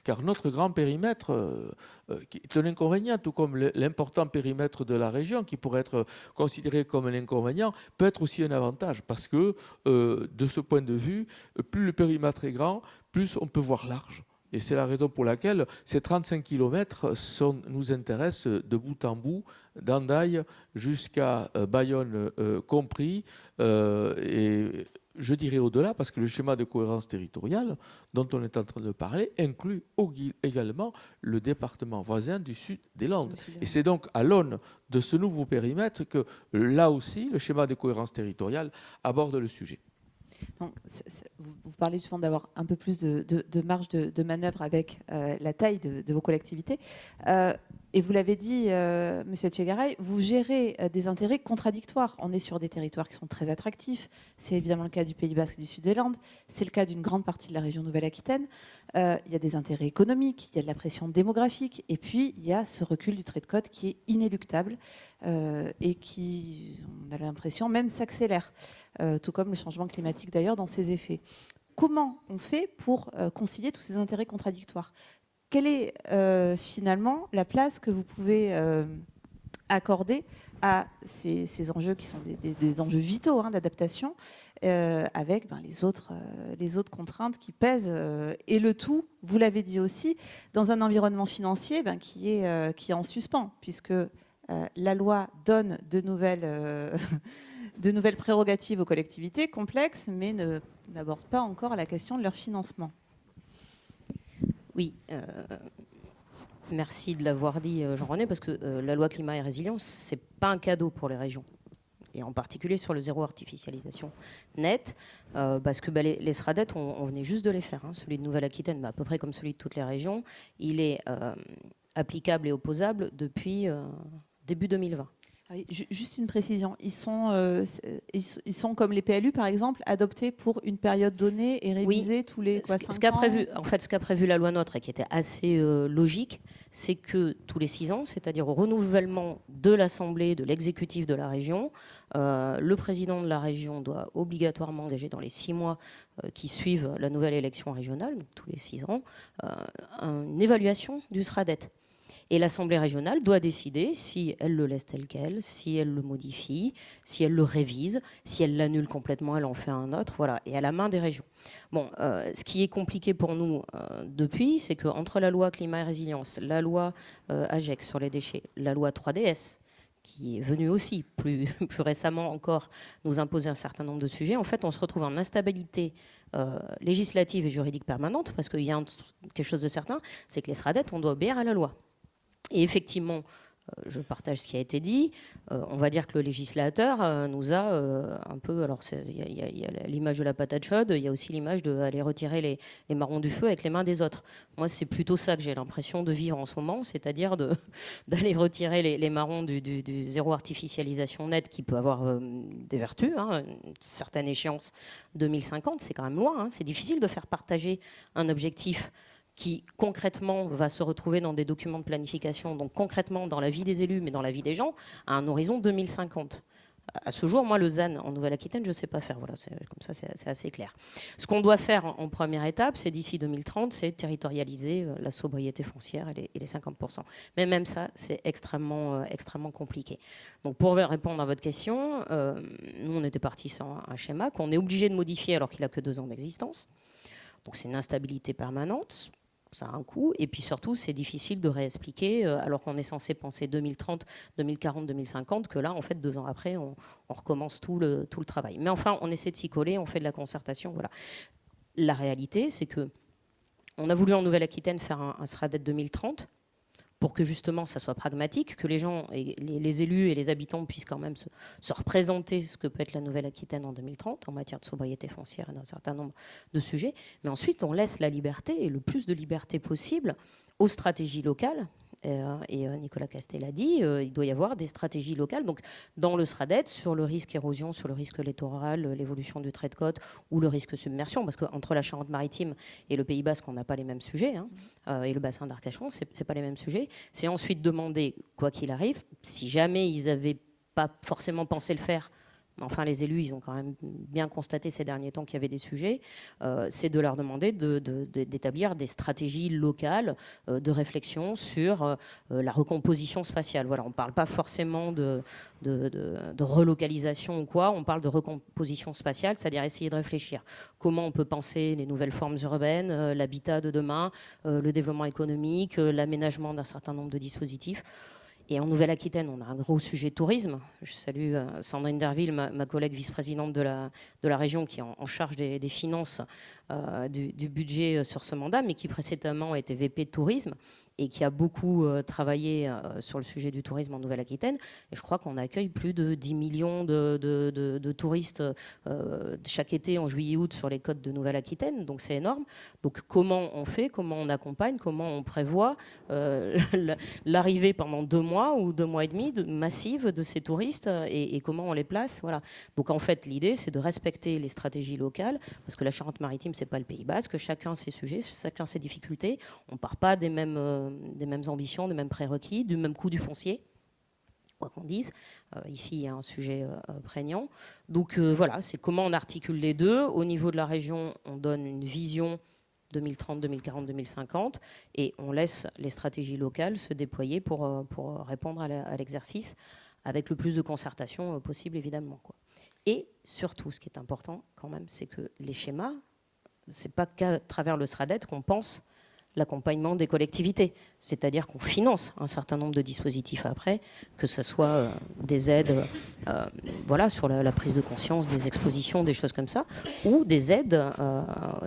Car notre grand périmètre, qui est un inconvénient, tout comme l'important périmètre de la région, qui pourrait être considéré comme un inconvénient, peut être aussi un avantage. Parce que, de ce point de vue, plus le périmètre est grand, plus on peut voir large. Et c'est la raison pour laquelle ces 35 km nous intéressent de bout en bout, d'Andaille jusqu'à Bayonne compris, et je dirais au-delà, parce que le schéma de cohérence territoriale dont on est en train de parler inclut également le département voisin du sud des Landes. Et c'est donc à l'aune de ce nouveau périmètre que, là aussi, le schéma de cohérence territoriale aborde le sujet. Donc, vous parlez justement d'avoir un peu plus de marge de manœuvre avec la taille de vos collectivités. Et vous l'avez dit, Monsieur Etchegaray, vous gérez des intérêts contradictoires. On est sur des territoires qui sont très attractifs. C'est évidemment le cas du Pays Basque et du Sud des Landes. C'est le cas d'une grande partie de la région Nouvelle-Aquitaine. Il y a des intérêts économiques, il y a de la pression démographique. Et puis, il y a ce recul du trait de côte qui est inéluctable et qui, on a l'impression, même s'accélère. Tout comme le changement climatique d'ailleurs dans ses effets. Comment on fait pour concilier tous ces intérêts contradictoires ? Quelle est finalement la place que vous pouvez accorder à ces enjeux qui sont des enjeux vitaux d'adaptation avec les autres contraintes qui pèsent et le tout, vous l'avez dit aussi, dans un environnement financier qui est en suspens puisque la loi donne de nouvelles prérogatives aux collectivités complexes, mais n'aborde pas encore la question de leur financement. Oui, merci de l'avoir dit, Jean-René, parce que la loi climat et résilience, ce n'est pas un cadeau pour les régions. Et en particulier sur le zéro artificialisation nette, parce que les SRADET, on venait juste de les faire. Celui de Nouvelle-Aquitaine, à peu près comme celui de toutes les régions, il est applicable et opposable depuis début 2020. Juste une précision, ils sont comme les PLU par exemple, adoptés pour une période donnée et révisés tous les 5 ans. Ce qu'a prévu la loi NOTRe et qui était assez logique, c'est que tous les 6 ans, c'est-à-dire au renouvellement de l'Assemblée, de l'exécutif de la région, le président de la région doit obligatoirement engager dans les 6 mois qui suivent la nouvelle élection régionale, donc tous les 6 ans, une évaluation du SRADET. Et l'Assemblée régionale doit décider si elle le laisse tel quel, si elle le modifie, si elle le révise, si elle l'annule complètement, elle en fait un autre, voilà, et à la main des régions. Bon, ce qui est compliqué pour nous depuis, c'est qu'entre la loi climat et résilience, la loi AGEC sur les déchets, la loi 3DS, qui est venue aussi plus récemment encore nous imposer un certain nombre de sujets, en fait, on se retrouve en instabilité législative et juridique permanente, parce qu'il y a quelque chose de certain, c'est que les SRADET, on doit obéir à la loi. Et effectivement, je partage ce qui a été dit, on va dire que le législateur nous a un peu... Alors, il y a l'image de la patate chaude, il y a aussi l'image d'aller retirer les marrons du feu avec les mains des autres. Moi, c'est plutôt ça que j'ai l'impression de vivre en ce moment, c'est-à-dire d'aller retirer les marrons du zéro artificialisation nette qui peut avoir des vertus, une certaine échéance 2050, c'est quand même loin, c'est difficile de faire partager un objectif qui concrètement va se retrouver dans des documents de planification, donc concrètement dans la vie des élus, mais dans la vie des gens, à un horizon 2050. À ce jour, moi, le ZAN en Nouvelle-Aquitaine, je ne sais pas faire. Voilà, comme ça, c'est assez clair. Ce qu'on doit faire en première étape, c'est d'ici 2030, c'est territorialiser la sobriété foncière et les 50%. Mais même ça, c'est extrêmement compliqué. Donc, pour répondre à votre question, nous, on était partis sur un schéma qu'on est obligé de modifier alors qu'il n'a que 2 ans d'existence. Donc, c'est une instabilité permanente. ça a un coût. Et puis surtout, c'est difficile de réexpliquer, alors qu'on est censé penser 2030, 2040, 2050, que là, en fait, 2 ans après, on recommence tout le travail. Mais enfin, on essaie de s'y coller, on fait de la concertation. Voilà. La réalité, c'est que on a voulu en Nouvelle-Aquitaine faire un SRADET 2030 pour que justement ça soit pragmatique, que les gens, et les élus et les habitants puissent quand même se représenter ce que peut être la Nouvelle-Aquitaine en 2030 en matière de sobriété foncière et d'un certain nombre de sujets. Mais ensuite, on laisse la liberté, et le plus de liberté possible, aux stratégies locales. Et Nicolas Castel a dit, il doit y avoir des stratégies locales. Donc, dans le SRADET, sur le risque érosion, sur le risque littoral, l'évolution du trait de côte ou le risque submersion, parce qu'entre la Charente-Maritime et le Pays Basque, on n'a pas les mêmes sujets, et le bassin d'Arcachon, c'est pas les mêmes sujets. C'est ensuite demander, quoi qu'il arrive, si jamais ils n'avaient pas forcément pensé le faire, enfin les élus, ils ont quand même bien constaté ces derniers temps qu'il y avait des sujets, c'est de leur demander d'établir des stratégies locales de réflexion sur la recomposition spatiale. Voilà, on ne parle pas forcément de relocalisation ou quoi, on parle de recomposition spatiale, c'est-à-dire essayer de réfléchir comment on peut penser les nouvelles formes urbaines, l'habitat de demain, le développement économique, l'aménagement d'un certain nombre de dispositifs. Et en Nouvelle-Aquitaine, on a un gros sujet tourisme. Je salue Sandrine Derville, ma collègue vice-présidente de la région, qui est en charge des finances du budget sur ce mandat, mais qui précédemment était VP de tourisme et qui a beaucoup travaillé sur le sujet du tourisme en Nouvelle-Aquitaine. Et je crois qu'on accueille plus de 10 millions de touristes chaque été en juillet-août sur les côtes de Nouvelle-Aquitaine. Donc c'est énorme. Donc comment on fait, comment on accompagne, comment on prévoit l'arrivée pendant 2 mois ou 2 mois et demi massive de ces touristes et comment on les place. Voilà. Donc en fait, l'idée, c'est de respecter les stratégies locales, parce que la Charente-Maritime, c'est pas le Pays Basque. Chacun ses sujets, chacun ses difficultés. On part pas des mêmes ambitions, des mêmes prérequis, du même coût du foncier, quoi qu'on dise. Ici, il y a un sujet prégnant. Donc voilà, c'est comment on articule les deux. Au niveau de la région, on donne une vision 2030, 2040, 2050, et on laisse les stratégies locales se déployer pour répondre à l'exercice avec le plus de concertation possible, évidemment, quoi. Et surtout, ce qui est important quand même, c'est que les schémas, c'est pas qu'à travers le SRADET qu'on pense l'accompagnement des collectivités. C'est-à-dire qu'on finance un certain nombre de dispositifs après, que ce soit des aides voilà, sur la prise de conscience, des expositions, des choses comme ça, ou des aides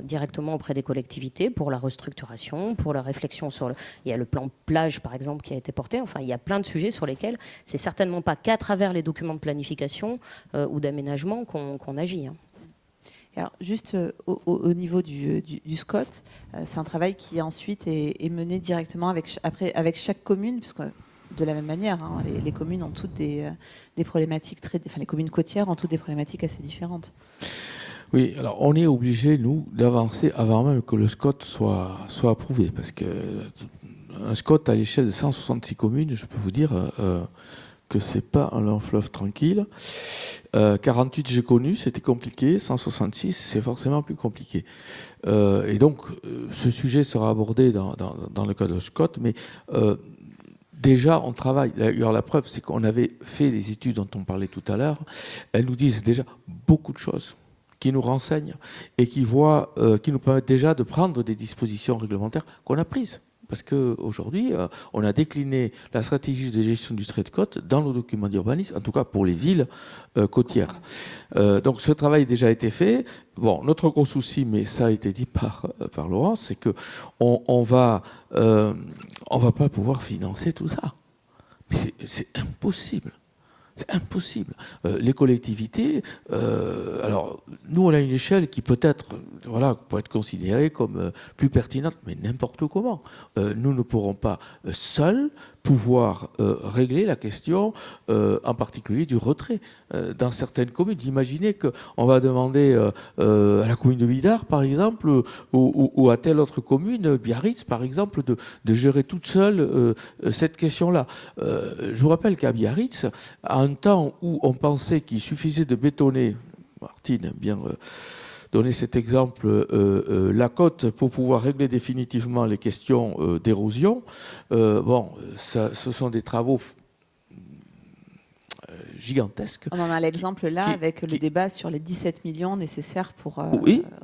directement auprès des collectivités pour la restructuration, pour la réflexion sur il y a le plan plage, par exemple, qui a été porté. Enfin, il y a plein de sujets sur lesquels c'est certainement pas qu'à travers les documents de planification ou d'aménagement qu'on agit. Alors, juste au niveau du SCOT, c'est un travail qui ensuite est mené directement avec chaque commune, puisque de la même manière, les communes ont toutes des problématiques les communes côtières ont toutes des problématiques assez différentes. Oui, alors on est obligé, nous, d'avancer avant même que le SCOT soit approuvé, parce qu'un SCOT à l'échelle de 166 communes, je peux vous dire que c'est pas un long fleuve tranquille. 48 j'ai connu, c'était compliqué. 166, c'est forcément plus compliqué. Et donc, ce sujet sera abordé dans le cadre de SCOT, mais déjà, on travaille. D'ailleurs, la preuve, c'est qu'on avait fait les études dont on parlait tout à l'heure. Elles nous disent déjà beaucoup de choses, qui nous renseignent et qui nous permettent déjà de prendre des dispositions réglementaires qu'on a prises. Parce qu'aujourd'hui, on a décliné la stratégie de gestion du trait de côte dans nos documents d'urbanisme, en tout cas pour les villes côtières. Donc ce travail a déjà été fait. Bon, notre gros souci, mais ça a été dit par Laurence, c'est qu'on va pas pouvoir financer tout ça. Mais c'est impossible. C'est impossible. Les collectivités, alors nous on a une échelle qui peut-être peut être considérée comme plus pertinente, mais n'importe comment. Nous ne pourrons pas seuls pouvoir régler la question, en particulier du retrait. Dans certaines communes, imaginez qu'on va demander à la commune de Bidart, par exemple, ou à telle autre commune, Biarritz, par exemple, de gérer toute seule cette question-là. Je vous rappelle qu'à Biarritz, à un temps où on pensait qu'il suffisait de bétonner, Martine aime bien donner cet exemple, la côte pour pouvoir régler définitivement les questions d'érosion. Ce sont des travaux, gigantesques. On en a l'exemple là avec le débat sur les 17 millions nécessaires pour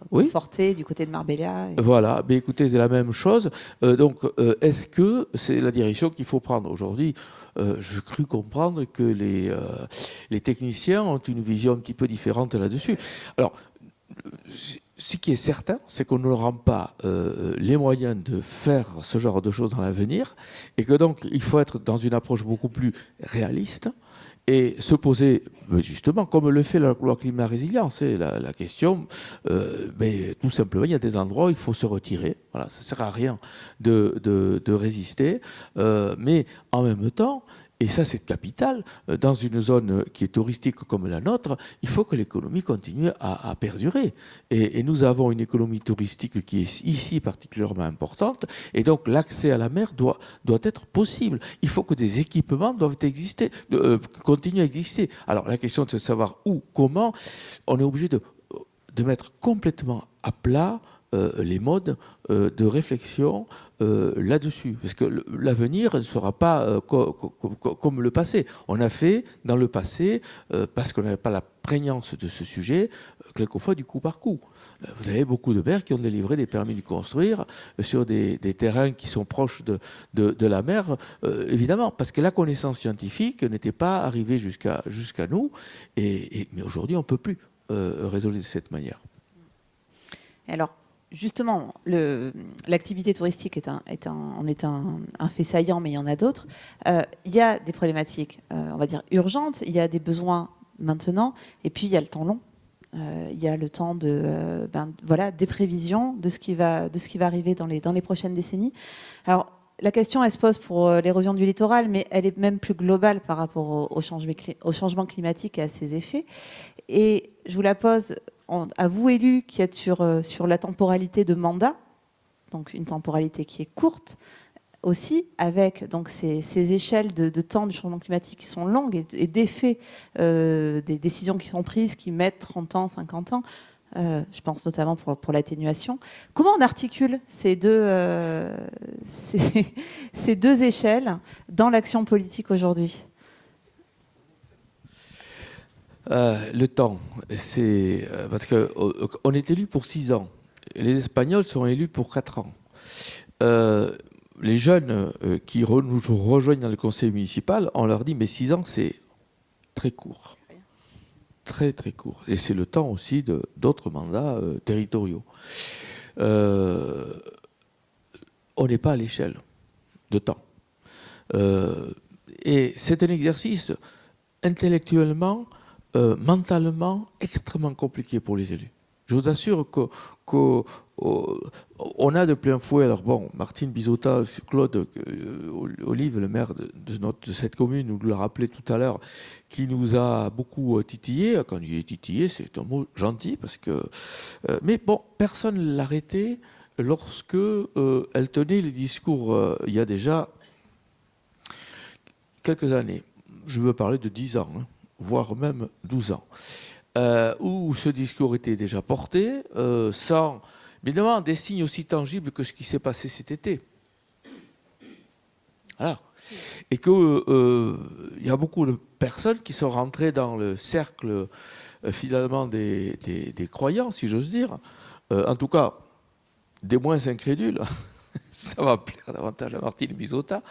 conforter du côté de Marbella. Voilà, mais écoutez, c'est la même chose. Est-ce que c'est la direction qu'il faut prendre aujourd'hui? Je crus comprendre que les techniciens ont une vision un petit peu différente là-dessus. Alors, ce qui est certain, c'est qu'on ne rend pas les moyens de faire ce genre de choses dans l'avenir, et que donc il faut être dans une approche beaucoup plus réaliste et se poser, justement, comme le fait la loi climat résilience, la question, mais tout simplement, il y a des endroits où il faut se retirer. Voilà, ça ne sert à rien de résister, mais en même temps, et ça c'est capital, dans une zone qui est touristique comme la nôtre, il faut que l'économie continue à perdurer. Et nous avons une économie touristique qui est ici particulièrement importante, et donc l'accès à la mer doit être possible. Il faut que des équipements doivent exister, continuent à exister. Alors la question c'est de savoir où, comment. On est obligé de mettre complètement à plat les modes de réflexion là-dessus. Parce que l'avenir ne sera pas comme le passé. On a fait dans le passé, parce qu'on n'avait pas la prégnance de ce sujet, quelquefois du coup par coup. Vous avez beaucoup de maires qui ont délivré des permis de construire sur des terrains qui sont proches de la mer, évidemment, parce que la connaissance scientifique n'était pas arrivée jusqu'à nous. Mais aujourd'hui, on ne peut plus raisonner de cette manière. Alors, justement, l'activité touristique est un fait saillant, mais il y en a d'autres. Il y a des problématiques, on va dire, urgentes. Il y a des besoins maintenant. Et puis, il y a le temps long. Il y a le temps des prévisions de ce qui va arriver dans les prochaines décennies. Alors, la question, elle se pose pour l'érosion du littoral, mais elle est même plus globale par rapport au changement climatique et à ses effets. Et je vous la pose à vous, élus, qui êtes sur la temporalité de mandat, donc une temporalité qui est courte aussi, avec donc ces échelles de temps du changement climatique qui sont longues et d'effets des décisions qui sont prises qui mettent 30 ans, 50 ans. Je pense notamment pour l'atténuation. Comment on articule ces deux échelles dans l'action politique aujourd'hui ? Le temps, c'est parce qu'on est élu pour 6 ans. Les Espagnols sont élus pour 4 ans. Les jeunes qui nous rejoignent dans le conseil municipal, on leur dit mais 6 ans c'est très court. Très très court. Et c'est le temps aussi d'autres mandats territoriaux. On n'est pas à l'échelle de temps. Et c'est un exercice intellectuellement, mentalement extrêmement compliqué pour les élus. Je vous assure qu'on a de plein fouet, alors bon, Martine Bizotta, Claude Olive, le maire de cette commune, nous l'a rappelé tout à l'heure, qui nous a beaucoup titillé. Quand il est titillé, c'est un mot gentil, parce que... mais bon, personne ne l'arrêtait lorsque elle tenait les discours il y a déjà quelques années. Je veux parler de 10 ans, voire même 12 ans. Où ce discours était déjà porté, sans évidemment des signes aussi tangibles que ce qui s'est passé cet été. Voilà. Et qu'il y a beaucoup de personnes qui sont rentrées dans le cercle finalement des croyants, si j'ose dire, en tout cas des moins incrédules, ça va plaire davantage à Martine Bizotta,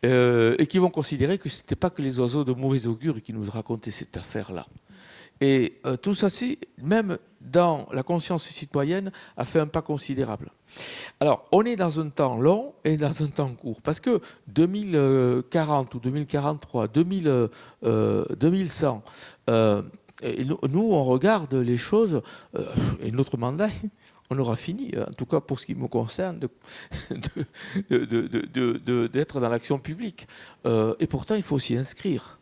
et qui vont considérer que ce n'était pas que les oiseaux de mauvais augure qui nous racontaient cette affaire-là. Et tout ça, même dans la conscience citoyenne, a fait un pas considérable. Alors, on est dans un temps long et dans un temps court. Parce que 2040 ou 2043, 2100, et nous, on regarde les choses, et notre mandat, on aura fini, en tout cas pour ce qui me concerne, d'être dans l'action publique. Et pourtant, il faut s'y inscrire.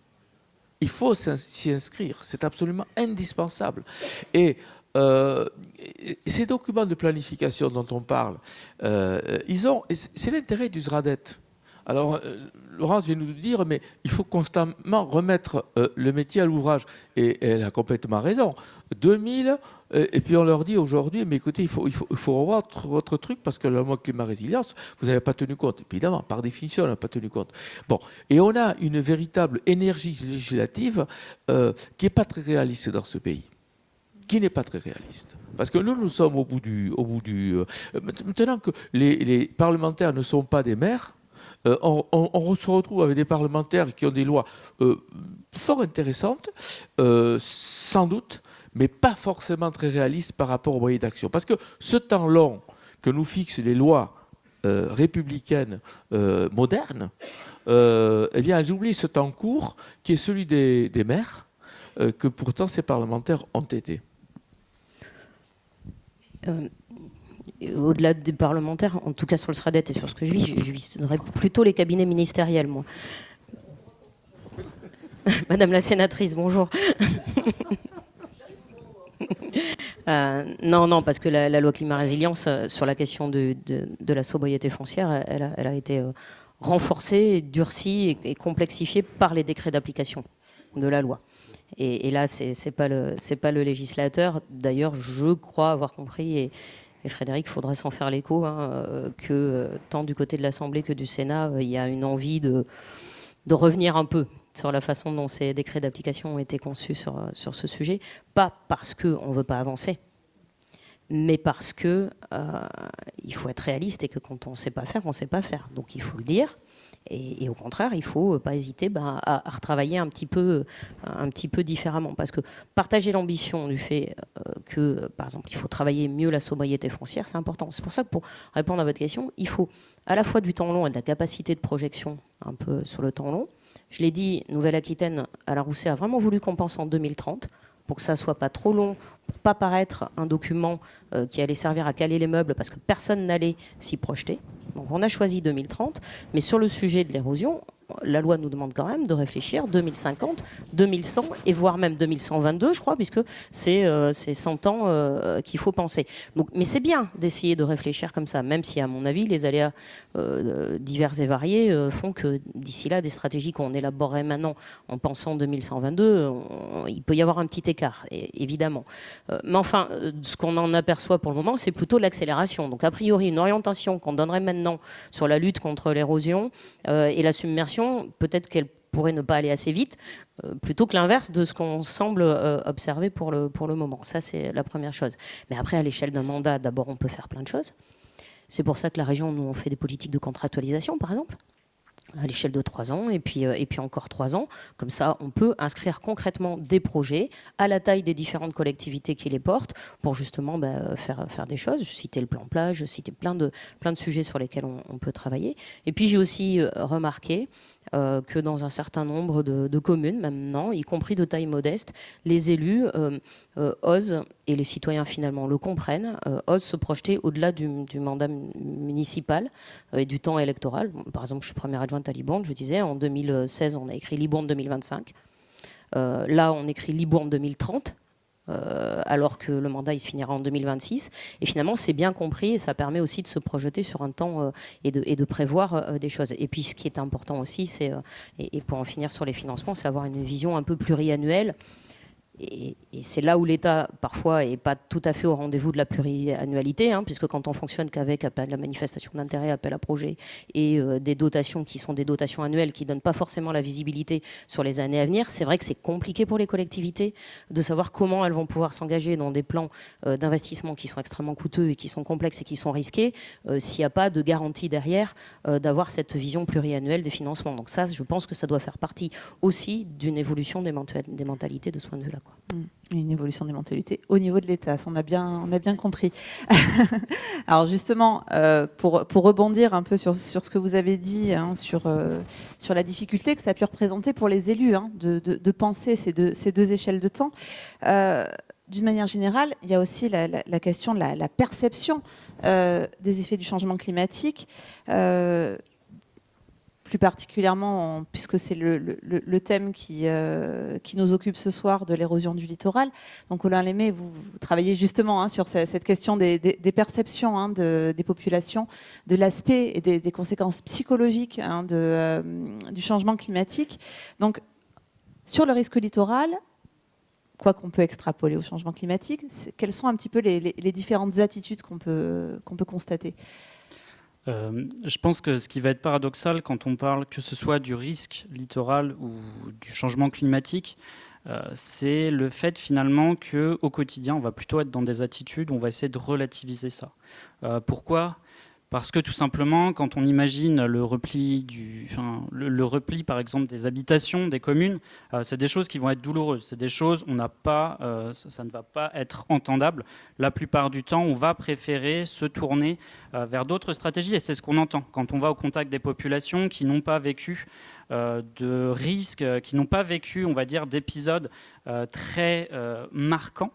Il faut s'y inscrire, c'est absolument indispensable. Et ces documents de planification dont on parle, c'est l'intérêt du SRADET. Alors, Laurence vient de nous dire, mais il faut constamment remettre le métier à l'ouvrage. Et elle a complètement raison. 2000, et puis on leur dit aujourd'hui, mais écoutez, il faut revoir votre truc parce que la loi climat résilience, vous n'avez pas tenu compte. Évidemment, par définition, on n'a pas tenu compte. Bon, et on a une véritable énergie législative qui n'est pas très réaliste dans ce pays. Qui n'est pas très réaliste. Parce que nous sommes au bout du maintenant que les parlementaires ne sont pas des maires, on se retrouve avec des parlementaires qui ont des lois fort intéressantes, sans doute, mais pas forcément très réalistes par rapport aux moyens d'action. Parce que ce temps long que nous fixent les lois républicaines modernes, eh bien, elles oublient ce temps court qui est celui des maires, que pourtant ces parlementaires ont été. Au-delà des parlementaires, en tout cas sur le SRADET et sur ce que je viserais plutôt les cabinets ministériels, moi. Madame la sénatrice, bonjour. Non, parce que la loi climat résilience, sur la question de la sobriété foncière, elle a été renforcée, durcie et complexifiée par les décrets d'application de la loi. Et là, c'est pas le législateur. D'ailleurs, je crois avoir compris, et Frédéric, il faudrait s'en faire l'écho, que tant du côté de l'Assemblée que du Sénat, il y a une envie de revenir un peu sur la façon dont ces décrets d'application ont été conçus sur ce sujet. Pas parce qu'on ne veut pas avancer, mais parce qu'il faut être réaliste et que quand on ne sait pas faire, on ne sait pas faire. Donc il faut le dire. Et au contraire, il ne faut pas hésiter à retravailler un petit peu différemment. Parce que partager l'ambition du fait que, par exemple, il faut travailler mieux la sobriété foncière, c'est important. C'est pour ça que pour répondre à votre question, il faut à la fois du temps long et de la capacité de projection un peu sur le temps long. Je l'ai dit, Nouvelle-Aquitaine, à la Rousset, a vraiment voulu qu'on pense en 2030 pour que ça ne soit pas trop long, pour ne pas paraître un document qui allait servir à caler les meubles parce que personne n'allait s'y projeter. Donc on a choisi 2030, mais sur le sujet de l'érosion, la loi nous demande quand même de réfléchir 2050, 2100 et voire même 2122, je crois, puisque c'est 100 ans qu'il faut penser. Donc, mais c'est bien d'essayer de réfléchir comme ça, même si, à mon avis, les aléas divers et variés font que d'ici là, des stratégies qu'on élaborerait maintenant en pensant 2122, il peut y avoir un petit écart, évidemment. Mais enfin, ce qu'on en aperçoit pour le moment, c'est plutôt l'accélération. Donc, a priori, une orientation qu'on donnerait maintenant sur la lutte contre l'érosion et la submersion, peut-être qu'elle pourrait ne pas aller assez vite, plutôt que l'inverse de ce qu'on semble observer pour le moment. Ça, c'est la première chose. Mais après, à l'échelle d'un mandat, d'abord, on peut faire plein de choses. C'est pour ça que la région, nous, on fait des politiques de contractualisation, par exemple, à l'échelle de 3 ans, et puis encore 3 ans. Comme ça, on peut inscrire concrètement des projets à la taille des différentes collectivités qui les portent pour justement faire des choses. Je citais le plan plage, je citais plein de sujets sur lesquels on peut travailler. Et puis j'ai aussi remarqué que dans un certain nombre de communes, maintenant, y compris de taille modeste, les élus osent, et les citoyens finalement le comprennent, osent se projeter au-delà du mandat municipal et du temps électoral. Par exemple, je suis première adjointe à Libourne, je disais, en 2016, on a écrit Libourne 2025. Là, on écrit Libourne 2030. Alors que le mandat il se finira en 2026. Et finalement, c'est bien compris et ça permet aussi de se projeter sur un temps et de prévoir des choses. Et puis, ce qui est important aussi, c'est, et pour en finir sur les financements, c'est avoir une vision un peu pluriannuelle. Et c'est là où l'État, parfois, n'est pas tout à fait au rendez-vous de la pluriannualité, puisque quand on fonctionne qu'avec appel à la manifestation d'intérêt, appel à projet, et des dotations qui sont des dotations annuelles qui ne donnent pas forcément la visibilité sur les années à venir, c'est vrai que c'est compliqué pour les collectivités de savoir comment elles vont pouvoir s'engager dans des plans d'investissement qui sont extrêmement coûteux et qui sont complexes et qui sont risqués, s'il n'y a pas de garantie derrière d'avoir cette vision pluriannuelle des financements. Donc ça, je pense que ça doit faire partie aussi d'une évolution des mentalités de ce point de vue-là. Une évolution des mentalités au niveau de l'État, on a bien compris. Alors justement, pour rebondir un peu sur ce que vous avez dit, sur la difficulté que ça a pu représenter pour les élus de penser ces deux échelles de temps, d'une manière générale, il y a aussi la question de la perception des effets du changement climatique. plus particulièrement, puisque c'est le thème qui nous occupe ce soir, de l'érosion du littoral. Donc Olin Lémé, vous travaillez justement sur cette question des perceptions des populations, de l'aspect et des conséquences psychologiques du changement climatique. Donc sur le risque littoral, quoi qu'on peut extrapoler au changement climatique, quelles sont un petit peu les différentes attitudes qu'on peut constater ? Je pense que ce qui va être paradoxal quand on parle que ce soit du risque littoral ou du changement climatique, c'est le fait finalement qu'au quotidien, on va plutôt être dans des attitudes où on va essayer de relativiser ça. Pourquoi ? Parce que tout simplement, quand on imagine le repli, le repli par exemple des habitations, des communes, c'est des choses qui vont être douloureuses. C'est des choses où ça ne va pas être entendable. La plupart du temps, on va préférer se tourner vers d'autres stratégies. Et c'est ce qu'on entend quand on va au contact des populations qui n'ont pas vécu de risques, qui n'ont pas vécu, on va dire, d'épisodes très marquants.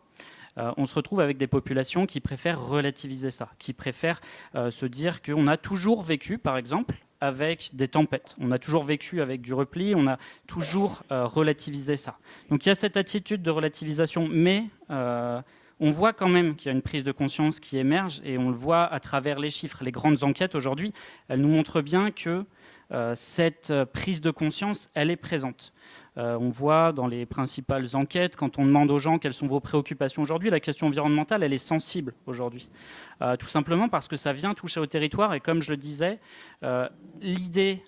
On se retrouve avec des populations qui préfèrent relativiser ça, qui préfèrent se dire qu'on a toujours vécu, par exemple, avec des tempêtes. On a toujours vécu avec du repli, on a toujours relativisé ça. Donc il y a cette attitude de relativisation, mais on voit quand même qu'il y a une prise de conscience qui émerge, et on le voit à travers les chiffres. Les grandes enquêtes aujourd'hui, elles nous montrent bien que cette prise de conscience, elle est présente. On voit dans les principales enquêtes, quand on demande aux gens quelles sont vos préoccupations aujourd'hui, la question environnementale, elle est sensible aujourd'hui. Tout simplement parce que ça vient toucher au territoire, et comme je le disais, l'idée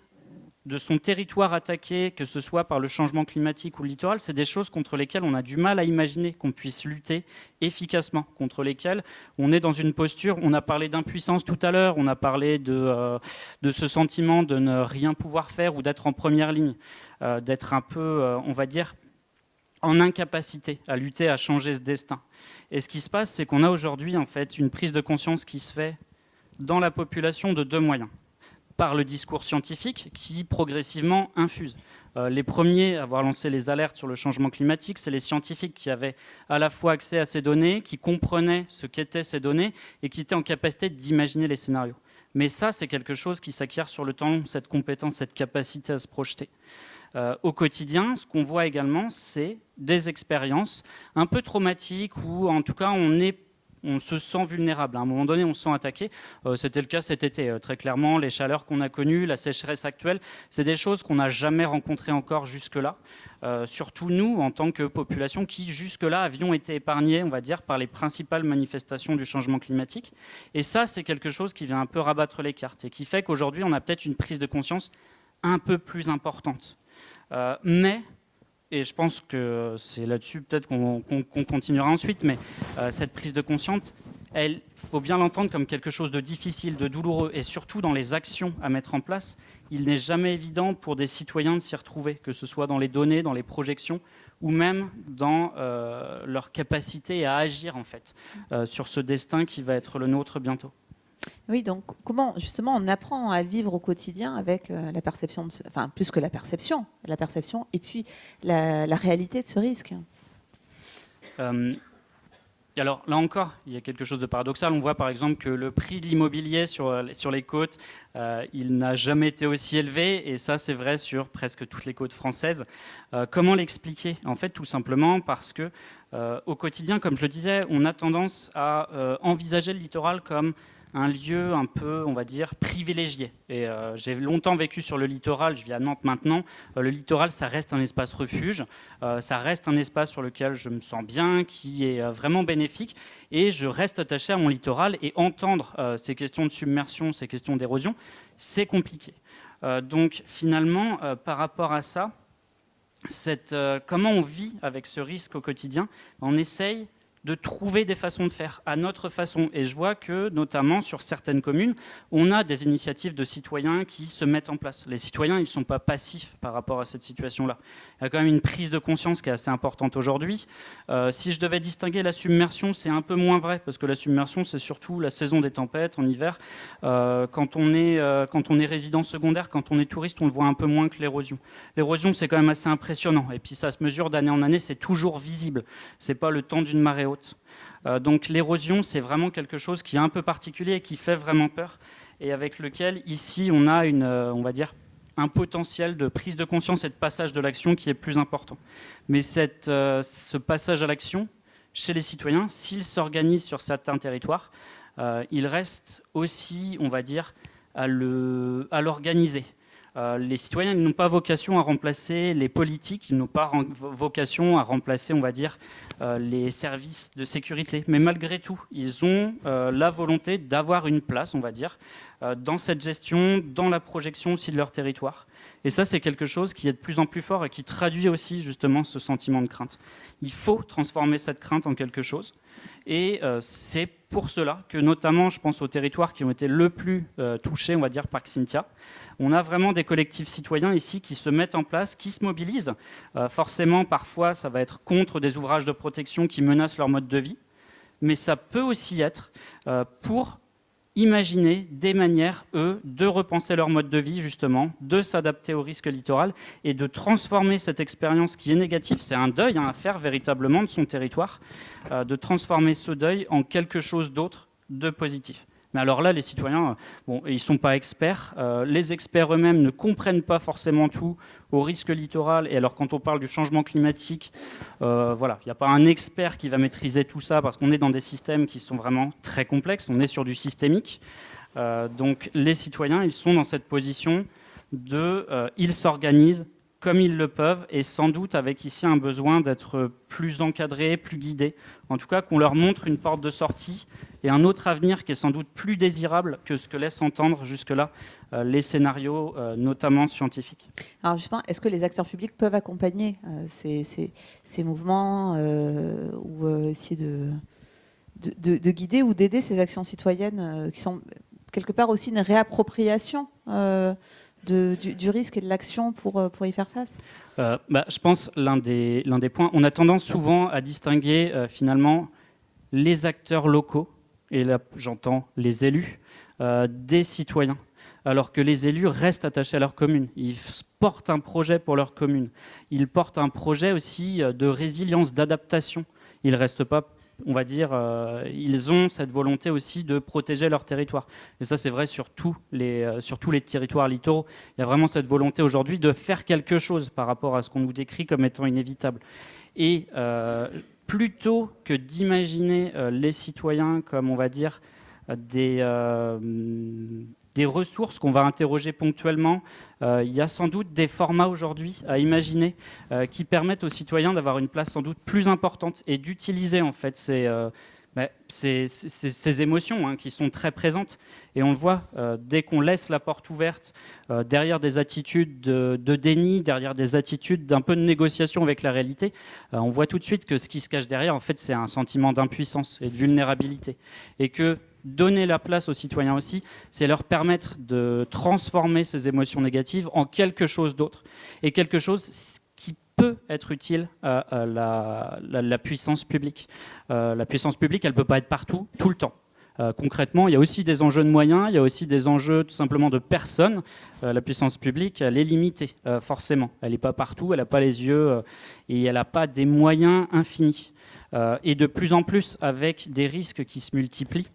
de son territoire attaqué, que ce soit par le changement climatique ou le littoral, c'est des choses contre lesquelles on a du mal à imaginer qu'on puisse lutter efficacement, contre lesquelles on est dans une posture, on a parlé d'impuissance tout à l'heure, on a parlé de ce sentiment de ne rien pouvoir faire ou d'être en première ligne, d'être un peu, on va dire, en incapacité à lutter, à changer ce destin. Et ce qui se passe, c'est qu'on a aujourd'hui en fait une prise de conscience qui se fait dans la population de deux moyens. Par le discours scientifique qui progressivement infuse. Les premiers à avoir lancé les alertes sur le changement climatique, c'est les scientifiques qui avaient à la fois accès à ces données, qui comprenaient ce qu'étaient ces données et qui étaient en capacité d'imaginer les scénarios. Mais ça, c'est quelque chose qui s'acquiert sur le temps, cette compétence, cette capacité à se projeter. Au quotidien, ce qu'on voit également, c'est des expériences un peu traumatiques où, en tout cas, on se sent vulnérable. À un moment donné, on se sent attaqué. C'était le cas cet été. Très clairement, les chaleurs qu'on a connues, la sécheresse actuelle, c'est des choses qu'on n'a jamais rencontrées encore jusque-là. Surtout nous, en tant que population, qui jusque-là avions été épargnés, on va dire, par les principales manifestations du changement climatique. Et ça, c'est quelque chose qui vient un peu rabattre les cartes et qui fait qu'aujourd'hui, on a peut-être une prise de conscience un peu plus importante. Et je pense que c'est là-dessus peut-être qu'on continuera ensuite, mais cette prise de conscience, il faut bien l'entendre comme quelque chose de difficile, de douloureux, et surtout dans les actions à mettre en place, il n'est jamais évident pour des citoyens de s'y retrouver, que ce soit dans les données, dans les projections, ou même dans leur capacité à agir en fait, sur ce destin qui va être le nôtre bientôt. Oui, donc comment justement on apprend à vivre au quotidien avec la perception, enfin plus que la perception et puis la réalité de ce risque. Alors là encore, il y a quelque chose de paradoxal. On voit par exemple que le prix de l'immobilier sur les côtes, il n'a jamais été aussi élevé, et ça c'est vrai sur presque toutes les côtes françaises. Comment l'expliquer ? En fait, tout simplement parce que au quotidien, comme je le disais, on a tendance à envisager le littoral comme un lieu un peu, on va dire, privilégié. Et j'ai longtemps vécu sur le littoral, je vis à Nantes maintenant. Le littoral, ça reste un espace refuge, ça reste un espace sur lequel je me sens bien, qui est vraiment bénéfique, et je reste attaché à mon littoral, et entendre ces questions de submersion, ces questions d'érosion, c'est compliqué. Donc finalement, par rapport à ça, comment on vit avec ce risque au quotidien, on essaye de trouver des façons de faire à notre façon. Et je vois que, notamment sur certaines communes, on a des initiatives de citoyens qui se mettent en place. Les citoyens, ils ne sont pas passifs par rapport à cette situation-là. Il y a quand même une prise de conscience qui est assez importante aujourd'hui. Si je devais distinguer la submersion, c'est un peu moins vrai, parce que la submersion, c'est surtout la saison des tempêtes en hiver. Quand on est résident secondaire, quand on est touriste, on le voit un peu moins que l'érosion. L'érosion, c'est quand même assez impressionnant. Et puis ça se mesure d'année en année, c'est toujours visible. Ce n'est pas le temps d'une marée haute. Donc l'érosion, c'est vraiment quelque chose qui est un peu particulier et qui fait vraiment peur, et avec lequel ici on a on va dire un potentiel de prise de conscience et de passage de l'action qui est plus important. Mais ce passage à l'action, chez les citoyens, s'ils s'organisent sur certains territoires, il reste aussi, on va dire, à l'organiser. Les citoyens n'ont pas vocation à remplacer les politiques, ils n'ont pas vocation à remplacer, on va dire, les services de sécurité. Mais malgré tout, ils ont la volonté d'avoir une place, on va dire, dans cette gestion, dans la projection aussi de leur territoire. Et ça, c'est quelque chose qui est de plus en plus fort et qui traduit aussi justement ce sentiment de crainte. Il faut transformer cette crainte en quelque chose. Et c'est pour cela que, notamment, je pense aux territoires qui ont été le plus touchés, on va dire, par Xynthia. On a vraiment des collectifs citoyens ici qui se mettent en place, qui se mobilisent. Forcément, parfois, ça va être contre des ouvrages de protection qui menacent leur mode de vie. Mais ça peut aussi être pour imaginer des manières, eux, de repenser leur mode de vie, justement, de s'adapter au risque littoral et de transformer cette expérience qui est négative. C'est un deuil à faire véritablement de son territoire, de transformer ce deuil en quelque chose d'autre, de positif. Mais alors là, les citoyens, bon, ils ne sont pas experts. Les experts eux-mêmes ne comprennent pas forcément tout au risque littoral. Et alors, quand on parle du changement climatique, voilà, il n'y a pas un expert qui va maîtriser tout ça parce qu'on est dans des systèmes qui sont vraiment très complexes. On est sur du systémique. Donc, les citoyens, ils sont dans cette position ils s'organisent comme ils le peuvent et sans doute avec ici un besoin d'être plus encadrés, plus guidés. En tout cas, qu'on leur montre une porte de sortie et un autre avenir qui est sans doute plus désirable que ce que laissent entendre jusque-là les scénarios, notamment scientifiques. Alors justement, est-ce que les acteurs publics peuvent accompagner ces mouvements ou essayer de guider ou d'aider ces actions citoyennes qui sont quelque part aussi une réappropriation du risque et de l'action pour y faire face? Je pense l'un des points, on a tendance souvent à distinguer finalement les acteurs locaux, et là j'entends les élus, des citoyens, alors que les élus restent attachés à leur commune. Ils portent un projet pour leur commune. Ils portent un projet aussi de résilience, d'adaptation. Ils ne restent pas, on va dire, ils ont cette volonté aussi de protéger leur territoire. Et ça, c'est vrai sur tous les territoires littoraux. Il y a vraiment cette volonté aujourd'hui de faire quelque chose par rapport à ce qu'on nous décrit comme étant inévitable. Et plutôt que d'imaginer les citoyens comme, on va dire, des ressources qu'on va interroger ponctuellement, il y a sans doute des formats aujourd'hui à imaginer qui permettent aux citoyens d'avoir une place sans doute plus importante et d'utiliser en fait ces émotions qui sont très présentes. Et on le voit, dès qu'on laisse la porte ouverte, derrière des attitudes de déni, derrière des attitudes d'un peu de négociation avec la réalité, on voit tout de suite que ce qui se cache derrière, en fait, c'est un sentiment d'impuissance et de vulnérabilité. Et que donner la place aux citoyens aussi, c'est leur permettre de transformer ces émotions négatives en quelque chose d'autre. Et quelque chose qui peut être utile à la puissance publique. La puissance publique, elle ne peut pas être partout, tout le temps. Concrètement, il y a aussi des enjeux de moyens, il y a aussi des enjeux tout simplement de personnes. La puissance publique, elle est limitée, forcément. Elle n'est pas partout, elle n'a pas les yeux et elle n'a pas des moyens infinis. Et de plus en plus, avec des risques qui se multiplient,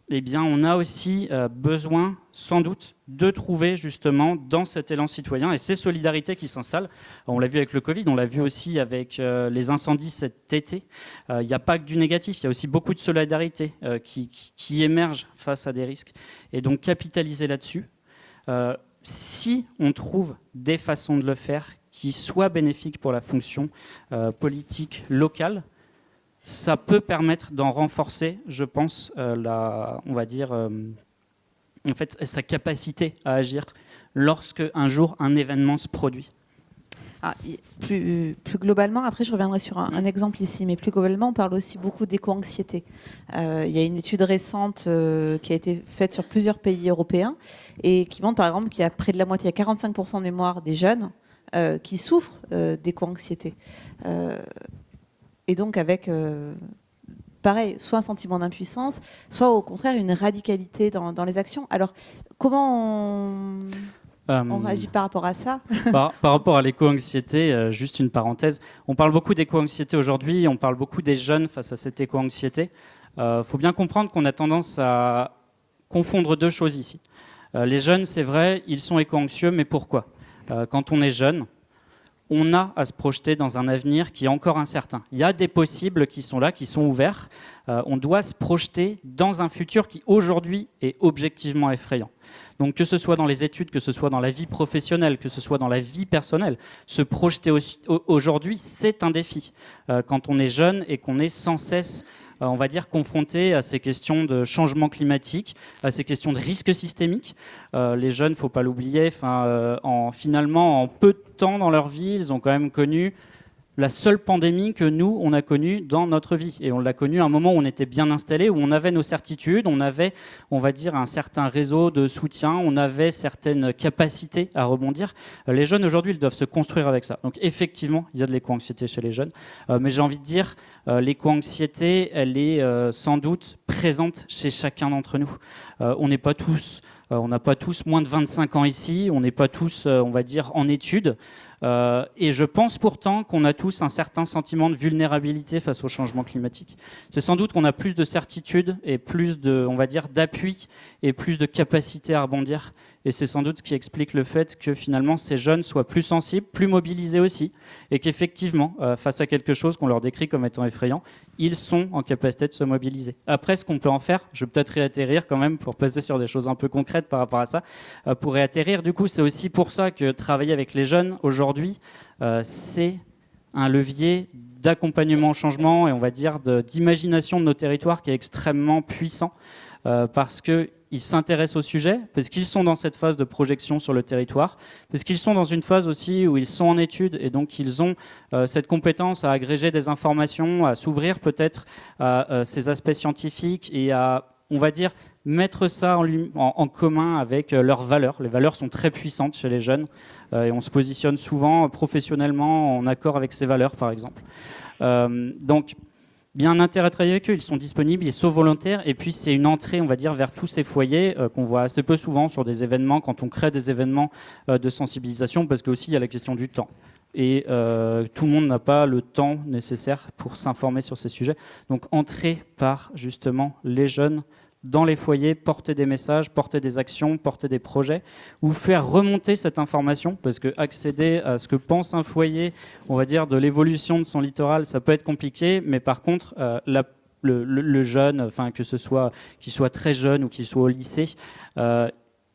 eh bien, on a aussi besoin, sans doute, de trouver justement dans cet élan citoyen et ces solidarités qui s'installent. On l'a vu avec le Covid, on l'a vu aussi avec les incendies cet été. Il n'y a pas que du négatif, il y a aussi beaucoup de solidarité qui émerge face à des risques. Et donc, capitaliser là-dessus. Si on trouve des façons de le faire qui soient bénéfiques pour la fonction politique locale, ça peut permettre d'en renforcer, je pense, on va dire, en fait, sa capacité à agir lorsque un jour un événement se produit. Plus globalement, après je reviendrai sur un exemple ici, mais plus globalement, on parle aussi beaucoup d'éco-anxiété. Il y a une étude récente qui a été faite sur plusieurs pays européens et qui montre par exemple qu'il y a près de la moitié, il y a 45% de mémoire des jeunes qui souffrent d'éco-anxiété. Et donc avec, pareil, soit un sentiment d'impuissance, soit au contraire une radicalité dans les actions. Alors, comment on réagit par rapport à ça? Par rapport à l'éco-anxiété, juste une parenthèse, on parle beaucoup d'éco-anxiété aujourd'hui, on parle beaucoup des jeunes face à cette éco-anxiété. Faut bien comprendre qu'on a tendance à confondre deux choses ici. Les jeunes, c'est vrai, ils sont éco-anxieux, mais pourquoi ? Quand on est jeune, on a à se projeter dans un avenir qui est encore incertain. Il y a des possibles qui sont là, qui sont ouverts. On doit se projeter dans un futur qui, aujourd'hui, est objectivement effrayant. Donc que ce soit dans les études, que ce soit dans la vie professionnelle, que ce soit dans la vie personnelle, se projeter aujourd'hui, c'est un défi. Quand on est jeune et qu'on est sans cesse, on va dire, confronté à ces questions de changement climatique, à ces questions de risque systémique. Les jeunes, il ne faut pas l'oublier, finalement, en peu de temps dans leur vie, ils ont quand même connu la seule pandémie que nous, on a connue dans notre vie. Et on l'a connue à un moment où on était bien installé, où on avait nos certitudes, on avait, on va dire, un certain réseau de soutien, on avait certaines capacités à rebondir. Les jeunes, aujourd'hui, ils doivent se construire avec ça. Donc, effectivement, il y a de l'éco-anxiété chez les jeunes. Mais j'ai envie de dire, l'éco-anxiété, elle est sans doute présente chez chacun d'entre nous. On n'est pas tous... on n'a pas tous moins de 25 ans ici, on n'est pas tous, on va dire, en études. Et je pense pourtant qu'on a tous un certain sentiment de vulnérabilité face au changement climatique. C'est sans doute qu'on a plus de certitude et plus de, on va dire, d'appui et plus de capacité à rebondir. Et c'est sans doute ce qui explique le fait que finalement ces jeunes soient plus sensibles, plus mobilisés aussi, et qu'effectivement, face à quelque chose qu'on leur décrit comme étant effrayant, ils sont en capacité de se mobiliser. Après, ce qu'on peut en faire, je vais peut-être réatterrir quand même pour passer sur des choses un peu concrètes par rapport à ça. Pour réatterrir, du coup, c'est aussi pour ça que travailler avec les jeunes aujourd'hui, c'est un levier d'accompagnement au changement et on va dire d'imagination de nos territoires qui est extrêmement puissant parce qu'ils s'intéressent au sujet, parce qu'ils sont dans cette phase de projection sur le territoire, parce qu'ils sont dans une phase aussi où ils sont en études et donc ils ont cette compétence à agréger des informations, à s'ouvrir peut-être à ces aspects scientifiques et à, on va dire, mettre ça en commun avec leurs valeurs. Les valeurs sont très puissantes chez les jeunes et on se positionne souvent professionnellement en accord avec ces valeurs, par exemple. Donc, bien un intérêt à travailler avec eux, ils sont disponibles, ils sont volontaires et puis c'est une entrée, on va dire, vers tous ces foyers qu'on voit assez peu souvent sur des événements, quand on crée des événements de sensibilisation, parce qu'aussi il y a la question du temps. Et tout le monde n'a pas le temps nécessaire pour s'informer sur ces sujets. Donc entrer par justement les jeunes dans les foyers, porter des messages, porter des actions, porter des projets, ou faire remonter cette information, parce que accéder à ce que pense un foyer, on va dire, de l'évolution de son littoral, ça peut être compliqué, mais par contre, le jeune, enfin que ce soit qu'il soit très jeune ou qu'il soit au lycée,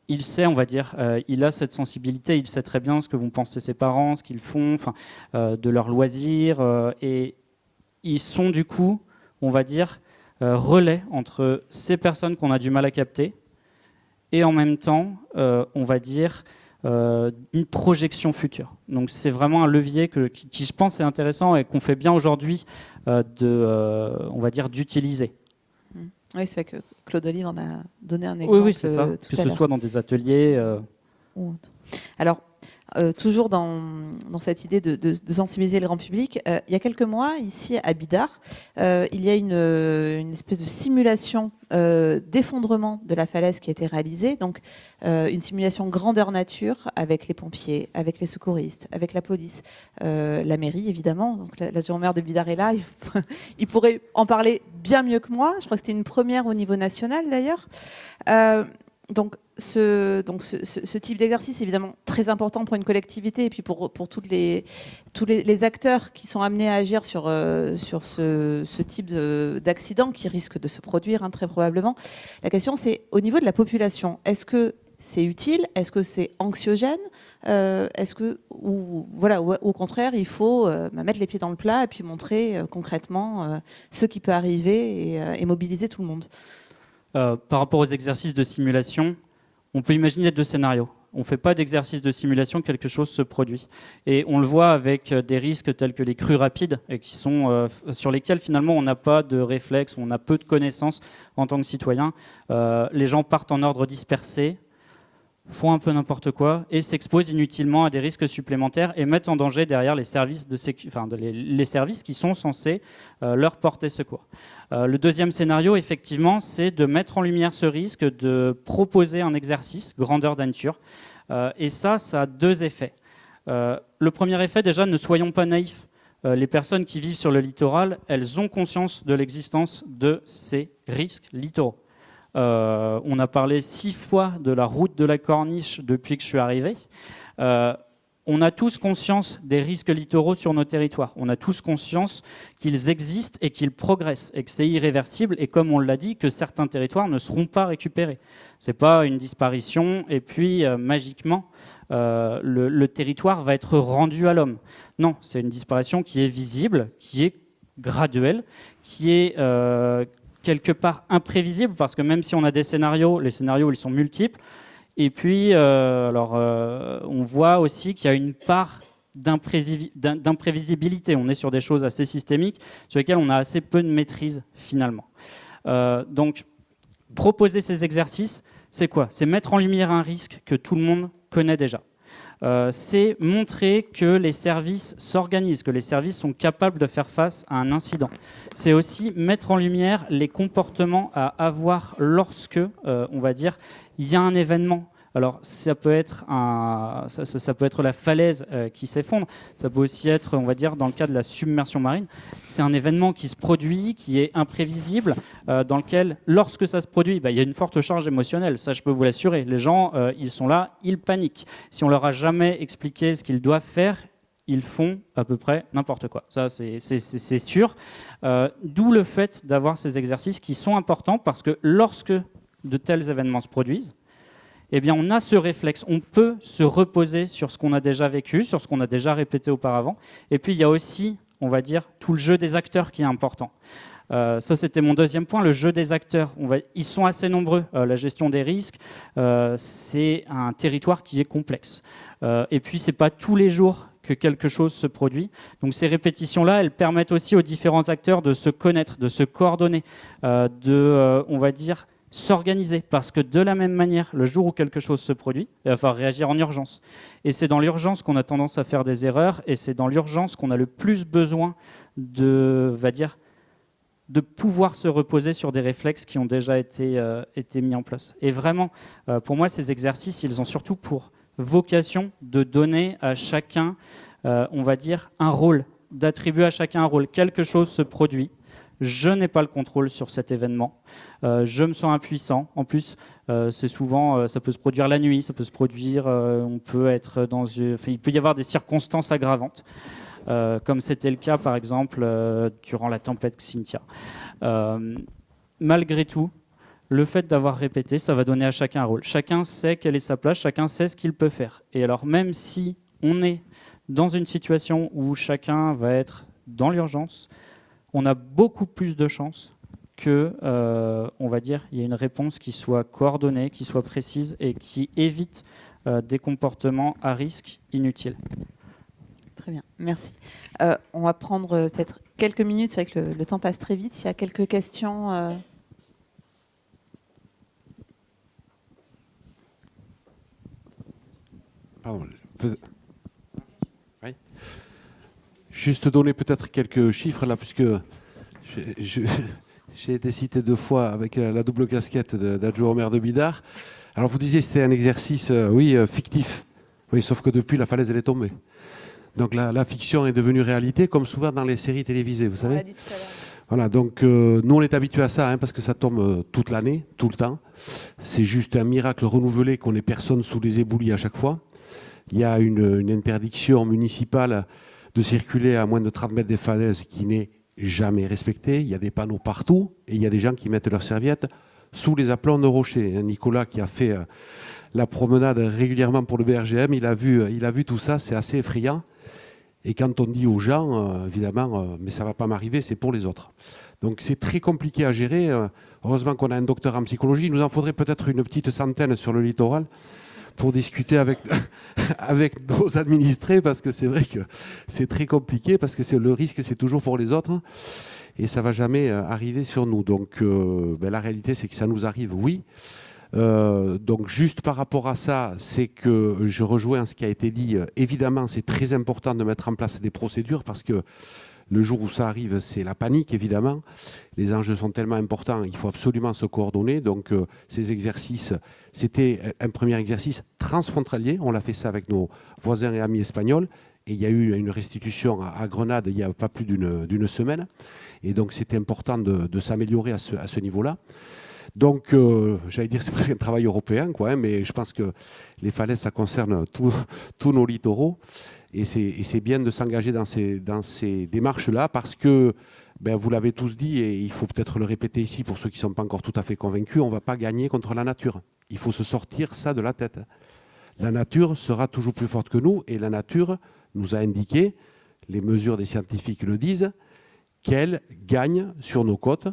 il sait, on va dire, il a cette sensibilité, il sait très bien ce que vont penser ses parents, ce qu'ils font, de leurs loisirs, et ils sont du coup, on va dire, relais entre ces personnes qu'on a du mal à capter et en même temps, on va dire, une projection future. Donc c'est vraiment un levier qui je pense est intéressant et qu'on fait bien aujourd'hui on va dire, d'utiliser. Oui, c'est vrai que Claude Olive en a donné un exemple. Oui, c'est ça. Que ce soit dans des ateliers. Alors, toujours dans cette idée de sensibiliser le grand public, il y a quelques mois, ici à Bidart, il y a une espèce de simulation d'effondrement de la falaise qui a été réalisée. Donc, une simulation grandeur nature avec les pompiers, avec les secouristes, avec la police, la mairie évidemment. Donc, l'adjoint-maire de Bidart est là. Il pourrait en parler bien mieux que moi. Je crois que c'était une première au niveau national d'ailleurs. Donc, ce type d'exercice est évidemment très important pour une collectivité et puis pour tous les acteurs qui sont amenés à agir sur ce type d'accident qui risque de se produire très probablement. La question, c'est au niveau de la population, est-ce que c'est utile? Est-ce que c'est anxiogène? Ou au contraire, il faut mettre les pieds dans le plat et puis montrer concrètement ce qui peut arriver et mobiliser tout le monde? Par rapport aux exercices de simulation, on peut imaginer deux scénarios. On ne fait pas d'exercice de simulation, quelque chose se produit. Et on le voit avec des risques tels que les crues rapides, et qui sont, sur lesquels finalement on n'a pas de réflexe, on a peu de connaissances en tant que citoyen. Les gens partent en ordre dispersé, font un peu n'importe quoi et s'exposent inutilement à des risques supplémentaires et mettent en danger derrière les services les services qui sont censés leur porter secours. Le deuxième scénario, effectivement, c'est de mettre en lumière ce risque, de proposer un exercice, grandeur nature. Et ça a deux effets. Le premier effet, déjà, ne soyons pas naïfs. Les personnes qui vivent sur le littoral, elles ont conscience de l'existence de ces risques littoraux. On a parlé 6 fois de la route de la Corniche depuis que je suis arrivé. On a tous conscience des risques littoraux sur nos territoires. On a tous conscience qu'ils existent et qu'ils progressent et que c'est irréversible. Et comme on l'a dit, que certains territoires ne seront pas récupérés. Ce n'est pas une disparition et puis magiquement, le territoire va être rendu à l'homme. Non, c'est une disparition qui est visible, qui est graduelle, qui est quelque part imprévisible parce que même si on a des scénarios, les scénarios ils sont multiples. Et puis, on voit aussi qu'il y a une part d'imprévisibilité. On est sur des choses assez systémiques sur lesquelles on a assez peu de maîtrise finalement. Donc, proposer ces exercices, c'est quoi? C'est mettre en lumière un risque que tout le monde connaît déjà. C'est montrer que les services s'organisent, que les services sont capables de faire face à un incident. C'est aussi mettre en lumière les comportements à avoir lorsque, on va dire, il y a un événement. Alors, ça peut être ça peut être la falaise qui s'effondre. Ça peut aussi être, on va dire, dans le cas de la submersion marine. C'est un événement qui se produit, qui est imprévisible, dans lequel, lorsque ça se produit, il y a une forte charge émotionnelle. Ça, je peux vous l'assurer. Les gens, ils sont là, ils paniquent. Si on leur a jamais expliqué ce qu'ils doivent faire, ils font à peu près n'importe quoi. Ça, c'est sûr. D'où le fait d'avoir ces exercices qui sont importants parce que lorsque de tels événements se produisent, eh bien, on a ce réflexe. On peut se reposer sur ce qu'on a déjà vécu, sur ce qu'on a déjà répété auparavant. Et puis, il y a aussi, on va dire, tout le jeu des acteurs qui est important. Ça, c'était mon deuxième point, le jeu des acteurs. Ils sont assez nombreux. La gestion des risques, c'est un territoire qui est complexe. Et puis, ce n'est pas tous les jours que quelque chose se produit. Donc ces répétitions-là, elles permettent aussi aux différents acteurs de se connaître, de se coordonner, on va dire, s'organiser. Parce que de la même manière, le jour où quelque chose se produit, il va falloir réagir en urgence. Et c'est dans l'urgence qu'on a tendance à faire des erreurs et c'est dans l'urgence qu'on a le plus besoin de pouvoir se reposer sur des réflexes qui ont déjà été mis en place. Et vraiment, pour moi, ces exercices, ils ont surtout pour vocation de donner à chacun, on va dire, un rôle, d'attribuer à chacun un rôle. Quelque chose se produit, je n'ai pas le contrôle sur cet événement, je me sens impuissant. En plus, c'est souvent, ça peut se produire la nuit, ça peut se produire, on peut être il peut y avoir des circonstances aggravantes. Comme c'était le cas par exemple durant la tempête Xynthia. Malgré tout, le fait d'avoir répété, ça va donner à chacun un rôle. Chacun sait quelle est sa place, chacun sait ce qu'il peut faire. Et alors même si on est dans une situation où chacun va être dans l'urgence, on a beaucoup plus de chances que, on va dire, il y ait une réponse qui soit coordonnée, qui soit précise et qui évite des comportements à risque inutiles. Très bien, merci. On va prendre peut-être quelques minutes, c'est vrai que le temps passe très vite. S'il y a quelques questions... Pardon. Oui. Juste donner peut-être quelques chiffres là, puisque j'ai été cité 2 fois avec la double casquette d'adjoint au maire de Bidart. Alors vous disiez que c'était un exercice, fictif. Oui, sauf que depuis, la falaise, elle est tombée. Donc la fiction est devenue réalité, comme souvent dans les séries télévisées, vous savez. On l'a dit tout à l'heure. Voilà, donc nous on est habitués à ça, parce que ça tombe toute l'année, tout le temps. C'est juste un miracle renouvelé qu'on n'ait personne sous les éboulis à chaque fois. Il y a une interdiction municipale de circuler à moins de 30 mètres des falaises qui n'est jamais respectée. Il y a des panneaux partout et il y a des gens qui mettent leurs serviettes sous les aplombs de rochers. Nicolas qui a fait la promenade régulièrement pour le BRGM, il a vu tout ça, c'est assez effrayant. Et quand on dit aux gens, évidemment, mais ça ne va pas m'arriver, c'est pour les autres. Donc c'est très compliqué à gérer. Heureusement qu'on a un docteur en psychologie. Il nous en faudrait peut-être une petite centaine sur le littoral pour discuter avec nos administrés, parce que c'est vrai que c'est très compliqué, parce que le risque, c'est toujours pour les autres, et ça ne va jamais arriver sur nous. Donc la réalité, c'est que ça nous arrive, oui. Donc juste par rapport à ça, c'est que je rejoins ce qui a été dit. Évidemment, c'est très important de mettre en place des procédures, parce que le jour où ça arrive, c'est la panique, évidemment. Les enjeux sont tellement importants, il faut absolument se coordonner. Donc ces exercices, c'était un premier exercice transfrontalier. On l'a fait ça avec nos voisins et amis espagnols. Et il y a eu une restitution à Grenade il n'y a pas plus d'une semaine. Et donc c'était important de s'améliorer à ce niveau-là. Donc, j'allais dire, c'est presque un travail européen, quoi, hein, mais je pense que les falaises, ça concerne tous nos littoraux. Et c'est bien de s'engager dans ces démarches-là parce que, ben, vous l'avez tous dit, et il faut peut-être le répéter ici pour ceux qui ne sont pas encore tout à fait convaincus, on ne va pas gagner contre la nature. Il faut se sortir ça de la tête. La nature sera toujours plus forte que nous et la nature nous a indiqué, les mesures des scientifiques le disent, qu'elle gagne sur nos côtes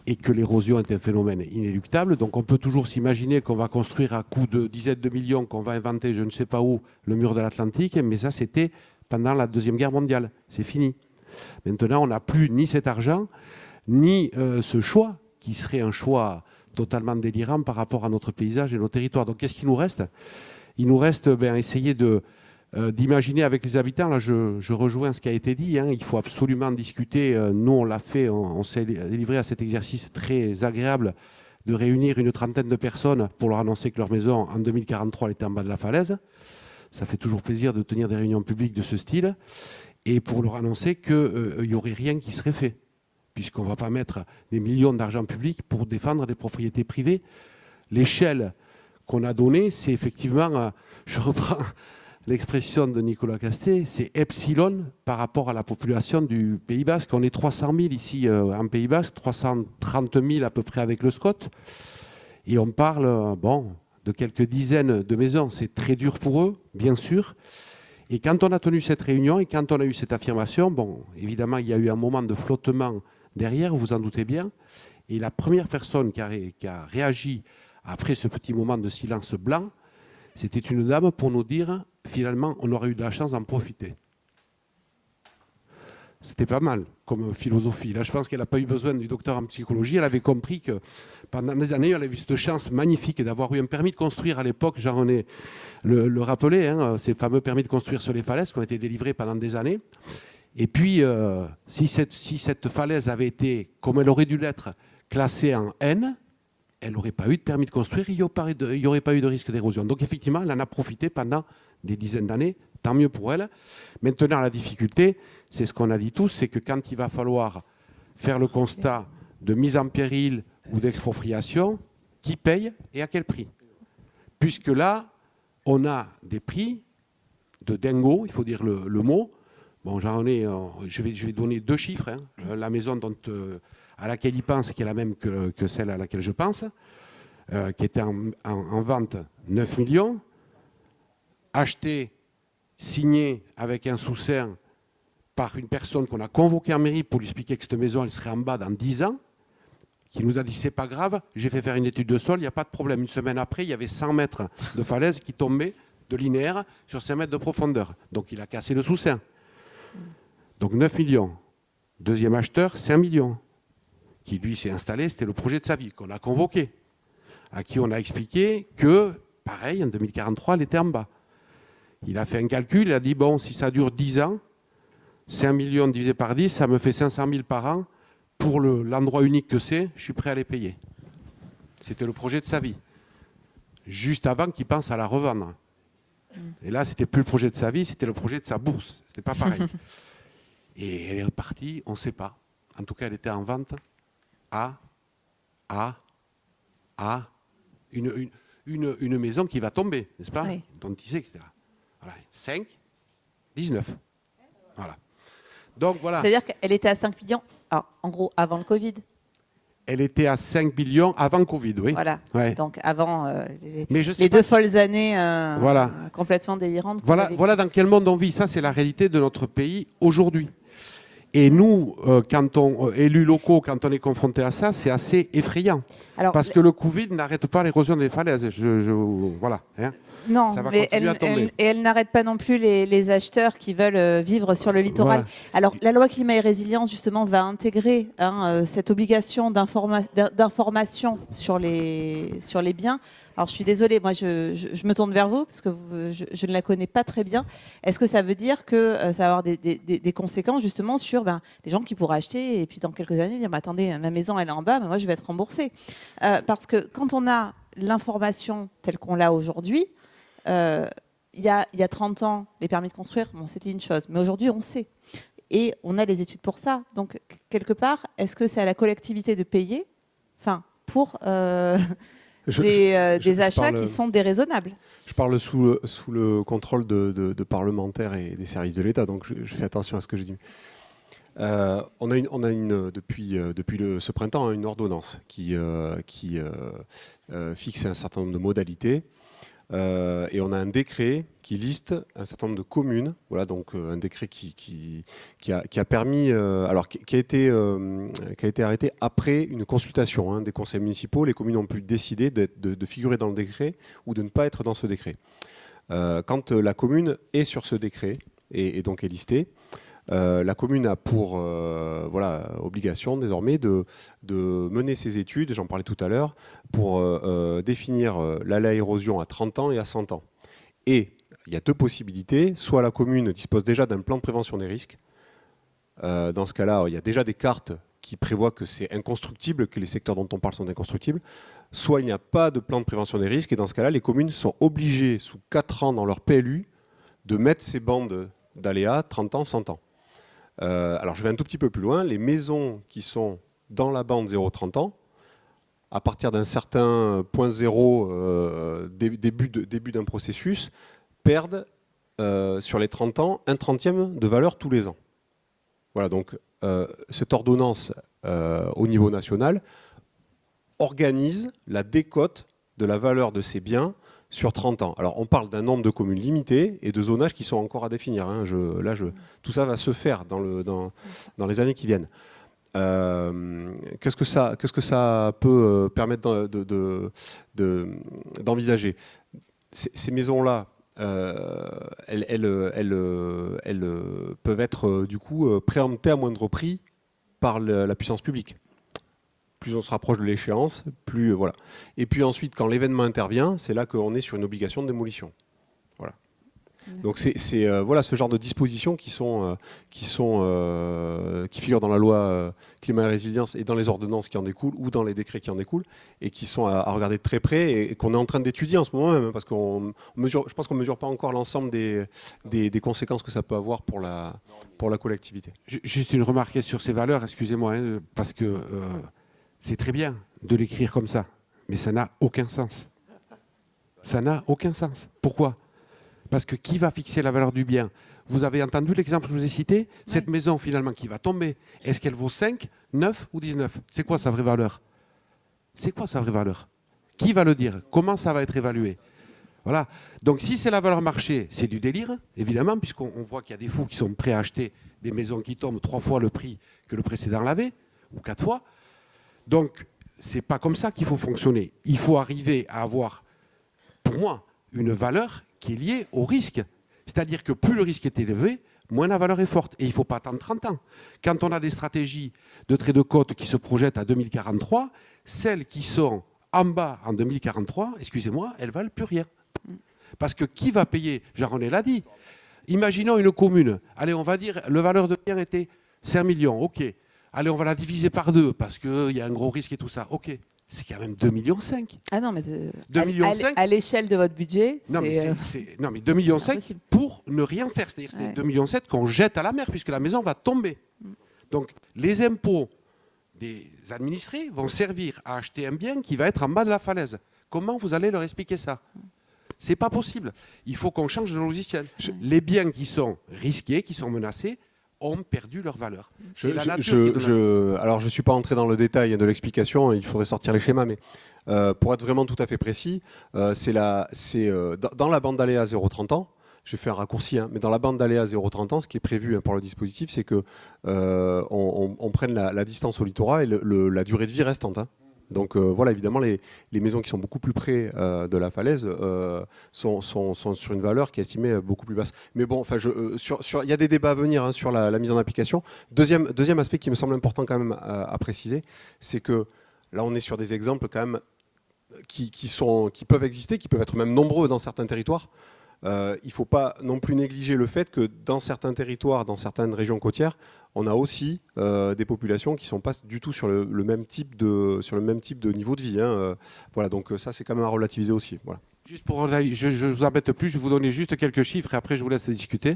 et que l'érosion est un phénomène inéluctable. Donc on peut toujours s'imaginer qu'on va construire à coût de dizaines de millions, qu'on va inventer je ne sais pas où le mur de l'Atlantique, mais ça c'était pendant la Deuxième Guerre mondiale. C'est fini. Maintenant on n'a plus ni cet argent, ni ce choix, qui serait un choix totalement délirant par rapport à notre paysage et nos territoires. Donc qu'est-ce qu'il nous reste ? Il nous reste essayer d'imaginer avec les habitants, là je rejoins ce qui a été dit, hein, il faut absolument discuter, nous on l'a fait, on s'est livré à cet exercice très agréable de réunir une trentaine de personnes pour leur annoncer que leur maison en 2043 elle était en bas de la falaise. Ça fait toujours plaisir de tenir des réunions publiques de ce style et pour leur annoncer qu'il n'y aurait rien qui serait fait, puisqu'on ne va pas mettre des millions d'argent public pour défendre des propriétés privées. L'échelle qu'on a donnée, c'est effectivement, je reprends l'expression de Nicolas Castet, c'est epsilon par rapport à la population du Pays Basque. On est 300 000 ici en Pays Basque, 330 000 à peu près avec le SCOT. Et on parle de quelques dizaines de maisons. C'est très dur pour eux, bien sûr. Et quand on a tenu cette réunion et quand on a eu cette affirmation, évidemment, il y a eu un moment de flottement derrière, vous en doutez bien. Et la première personne qui a réagi après ce petit moment de silence blanc, c'était une dame pour nous dire, finalement, on aurait eu de la chance d'en profiter. C'était pas mal comme philosophie. Là, je pense qu'elle n'a pas eu besoin du docteur en psychologie. Elle avait compris que pendant des années, elle avait eu cette chance magnifique d'avoir eu un permis de construire à l'époque. Jean-René le rappelait, hein, ces fameux permis de construire sur les falaises qui ont été délivrés pendant des années. Et puis, si cette falaise avait été, comme elle aurait dû l'être, classée en N, elle n'aurait pas eu de permis de construire, il n'y aurait pas eu de risque d'érosion. Donc effectivement, elle en a profité pendant des dizaines d'années, tant mieux pour elle. Maintenant, la difficulté, c'est ce qu'on a dit tous, c'est que quand il va falloir faire le constat de mise en péril ou d'expropriation, qui paye et à quel prix ? Puisque là, on a des prix de dingo, il faut dire le mot. Bon, je vais donner 2 chiffres. Hein. La maison à laquelle il pense, qui est la même que celle à laquelle je pense, qui était en vente 9 millions, acheté, signé avec un sous-seing par une personne qu'on a convoquée en mairie pour lui expliquer que cette maison elle serait en bas dans 10 ans, qui nous a dit c'est pas grave, j'ai fait faire une étude de sol, il n'y a pas de problème. Une semaine après, il y avait 100 mètres de falaise qui tombaient de linéaire sur 5 mètres de profondeur. Donc il a cassé le sous-seing. Donc 9 millions. Deuxième acheteur, 5 millions. Qui lui s'est installé, c'était le projet de sa vie, qu'on a convoqué, à qui on a expliqué que, pareil, en 2043, elle était en bas. Il a fait un calcul, il a dit, si ça dure 10 ans, 5 millions divisé par 10, ça me fait 500 000 par an. Pour l'endroit unique que c'est, je suis prêt à les payer. C'était le projet de sa vie. Juste avant qu'il pense à la revendre. Et là, c'était plus le projet de sa vie, c'était le projet de sa bourse. C'était pas pareil. Et elle est repartie, on ne sait pas. En tout cas, elle était en vente à une maison qui va tomber, n'est-ce pas ? Oui. Dont il sait, etc. Voilà. 5, 19. Voilà. Donc voilà. C'est-à-dire qu'elle était à 5 millions, alors, en gros, avant le Covid. Elle était à 5 millions avant Covid, oui. Voilà. Ouais. Donc avant les 2 folles années voilà. complètement délirantes. Voilà dans quel monde on vit. Ça, c'est la réalité de notre pays aujourd'hui. Et nous, élus locaux, quand on est confronté à ça, c'est assez effrayant. Parce que le Covid n'arrête pas l'érosion des falaises. Voilà. Hein. Non, ça va mais continuer à tomber. elle n'arrête pas non plus les acheteurs qui veulent vivre sur le littoral. Voilà. Alors, la loi climat et résilience, justement, va intégrer cette obligation d'information sur les biens. Alors, je suis désolée, moi, je me tourne vers vous, parce que je ne la connais pas très bien. Est-ce que ça veut dire que ça va avoir des conséquences, justement, sur les gens qui pourraient acheter, et puis dans quelques années, dire, attendez, ma maison, elle est en bas, mais moi, je vais être remboursée. Parce que quand on a l'information telle qu'on l'a aujourd'hui, il y a 30 ans, les permis de construire, c'était une chose. Mais aujourd'hui, on sait. Et on a les études pour ça. Donc, quelque part, est-ce que c'est à la collectivité de payer pour des achats qui sont déraisonnables. Je parle sous le contrôle de parlementaires et des services de l'État, donc je fais attention à ce que je dis. On a depuis ce printemps une ordonnance qui fixe un certain nombre de modalités. Et on a un décret qui liste un certain nombre de communes. Voilà, donc un décret qui a permis, qui a été arrêté après une consultation des conseils municipaux. Les communes ont pu décider de figurer dans le décret ou de ne pas être dans ce décret. Quand la commune est sur ce décret et donc est listée, la commune a pour obligation désormais de mener ses études, j'en parlais tout à l'heure, pour définir l'aléa érosion à 30 ans et à 100 ans. Et il y a deux possibilités. Soit la commune dispose déjà d'un plan de prévention des risques. Dans ce cas-là, il y a déjà des cartes qui prévoient que c'est inconstructible, que les secteurs dont on parle sont inconstructibles. Soit il n'y a pas de plan de prévention des risques. Et dans ce cas-là, les communes sont obligées, sous 4 ans dans leur PLU, de mettre ces bandes d'aléas 30 ans, 100 ans. Alors je vais un tout petit peu plus loin. Les maisons qui sont dans la bande 0-30 ans, à partir d'un certain point zéro début d'un processus, perdent sur les 30 ans un 30e de valeur tous les ans. Voilà, donc cette ordonnance au niveau national organise la décote de la valeur de ces biens sur 30 ans. Alors on parle d'un nombre de communes limité et de zonages qui sont encore à définir. Tout ça va se faire dans les années qui viennent. Qu'est-ce que ça peut permettre d'envisager ? Ces maisons-là, elles peuvent être du coup préemptées à moindre prix par la puissance publique. Plus on se rapproche de l'échéance, plus voilà. Et puis ensuite, quand l'événement intervient, c'est là qu'on est sur une obligation de démolition. Voilà. Donc c'est ce genre de dispositions qui figurent dans la loi climat et résilience et dans les ordonnances qui en découlent ou dans les décrets qui en découlent et qui sont à regarder de très près et qu'on est en train d'étudier en ce moment même, parce je pense qu'on ne mesure pas encore l'ensemble des conséquences que ça peut avoir pour la collectivité. Juste une remarque sur ces valeurs, excusez-moi, parce que c'est très bien de l'écrire comme ça, mais ça n'a aucun sens. Ça n'a aucun sens. Pourquoi ? Parce que qui va fixer la valeur du bien ? Vous avez entendu l'exemple que je vous ai cité ? Cette maison, finalement, qui va tomber, est-ce qu'elle vaut 5, 9 ou 19 ? C'est quoi sa vraie valeur ? C'est quoi sa vraie valeur ? Qui va le dire ? Comment ça va être évalué ? Voilà. Donc si c'est la valeur marché, c'est du délire, évidemment, puisqu'on voit qu'il y a des fous qui sont prêts à acheter des maisons qui tombent 3 fois le prix que le précédent l'avait, ou 4 fois. Donc, ce n'est pas comme ça qu'il faut fonctionner. Il faut arriver à avoir, pour moi, une valeur qui est liée au risque. C'est-à-dire que plus le risque est élevé, moins la valeur est forte. Et il ne faut pas attendre 30 ans. Quand on a des stratégies de trait de côte qui se projettent à 2043, celles qui sont en bas en 2043, excusez-moi, elles ne valent plus rien. Parce que qui va payer ? Jean-René l'a dit. Imaginons une commune. Allez, on va dire, la valeur de bien était 5 millions. OK. Allez, on va la diviser par 2 parce qu'il y a un gros risque et tout ça. OK, c'est quand même 2,5 millions. Ah non, mais 2,5 millions à l'échelle de votre budget, non, mais 2,5 millions pour ne rien faire. C'est-à-dire que c'est 2,7 millions qu'on jette à la mer puisque la maison va tomber. Donc, les impôts des administrés vont servir à acheter un bien qui va être en bas de la falaise. Comment vous allez leur expliquer ça ? C'est pas possible. Il faut qu'on change de logiciel. Les biens qui sont risqués, qui sont menacés, ont perdu leur valeur. Alors, je ne suis pas entré dans le détail de l'explication, il faudrait sortir les schémas, mais pour être vraiment tout à fait précis, dans la bande d'aléa 0-30 ans, j'ai fait un raccourci, mais dans la bande d'aléa 0-30 ans, ce qui est prévu par le dispositif, c'est qu'on prenne la distance au littoral et la durée de vie restante. Donc voilà, évidemment, les maisons qui sont beaucoup plus près de la falaise sont sur une valeur qui est estimée beaucoup plus basse. Mais bon, il y a des débats à venir sur la mise en application. Deuxième aspect qui me semble important quand même à préciser, c'est que là, on est sur des exemples quand même qui peuvent exister, qui peuvent être même nombreux dans certains territoires. Il ne faut pas non plus négliger le fait que dans certains territoires, dans certaines régions côtières, on a aussi des populations qui ne sont pas du tout sur le même type de niveau de vie. Voilà, donc ça, c'est quand même à relativiser aussi. Voilà. Juste pour, je ne vous embête plus, je vais vous donner juste quelques chiffres et après je vous laisse discuter.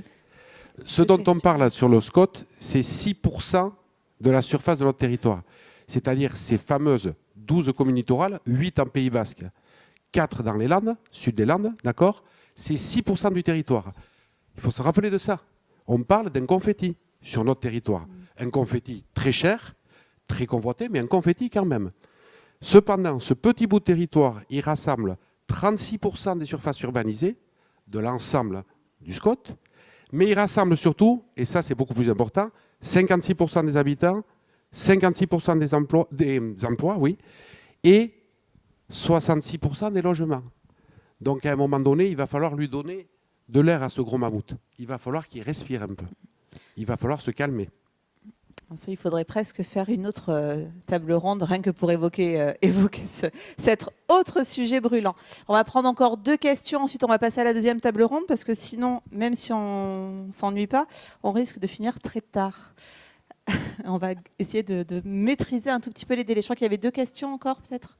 Ce dont on parle là, sur le SCOT, c'est 6% de la surface de notre territoire. C'est-à-dire ces fameuses 12 communes littorales, 8 en Pays Basque, 4 dans les Landes, sud des Landes, d'accord? C'est 6% du territoire. Il faut se rappeler de ça. On parle d'un confetti sur notre territoire. Un confetti très cher, très convoité, mais un confetti quand même. Cependant, ce petit bout de territoire, il rassemble 36% des surfaces urbanisées de l'ensemble du SCOT, mais il rassemble surtout, et ça c'est beaucoup plus important, 56% des habitants, 56% des emplois, oui, et 66% des logements. Donc à un moment donné, il va falloir lui donner de l'air à ce gros mammouth. Il va falloir qu'il respire un peu. Il va falloir se calmer. Ça, il faudrait presque faire une autre table ronde, rien que pour évoquer cet autre sujet brûlant. On va prendre encore 2 questions, ensuite on va passer à la deuxième table ronde, parce que sinon, même si on ne s'ennuie pas, on risque de finir très tard. On va essayer de maîtriser un tout petit peu les délais. Je crois qu'il y avait 2 questions encore, peut-être.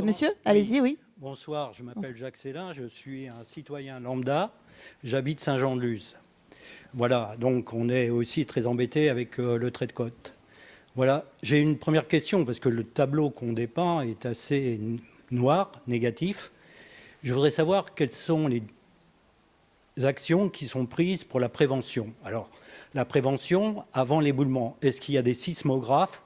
Monsieur, allez-y, oui. Bonsoir, je m'appelle Jacques Célin, je suis un citoyen lambda, j'habite Saint-Jean-de-Luz. Voilà, donc on est aussi très embêté avec le trait de côte. Voilà, j'ai une première question, parce que le tableau qu'on dépeint est assez noir, négatif. Je voudrais savoir quelles sont les actions qui sont prises pour la prévention. Alors, la prévention avant l'éboulement, est-ce qu'il y a des sismographes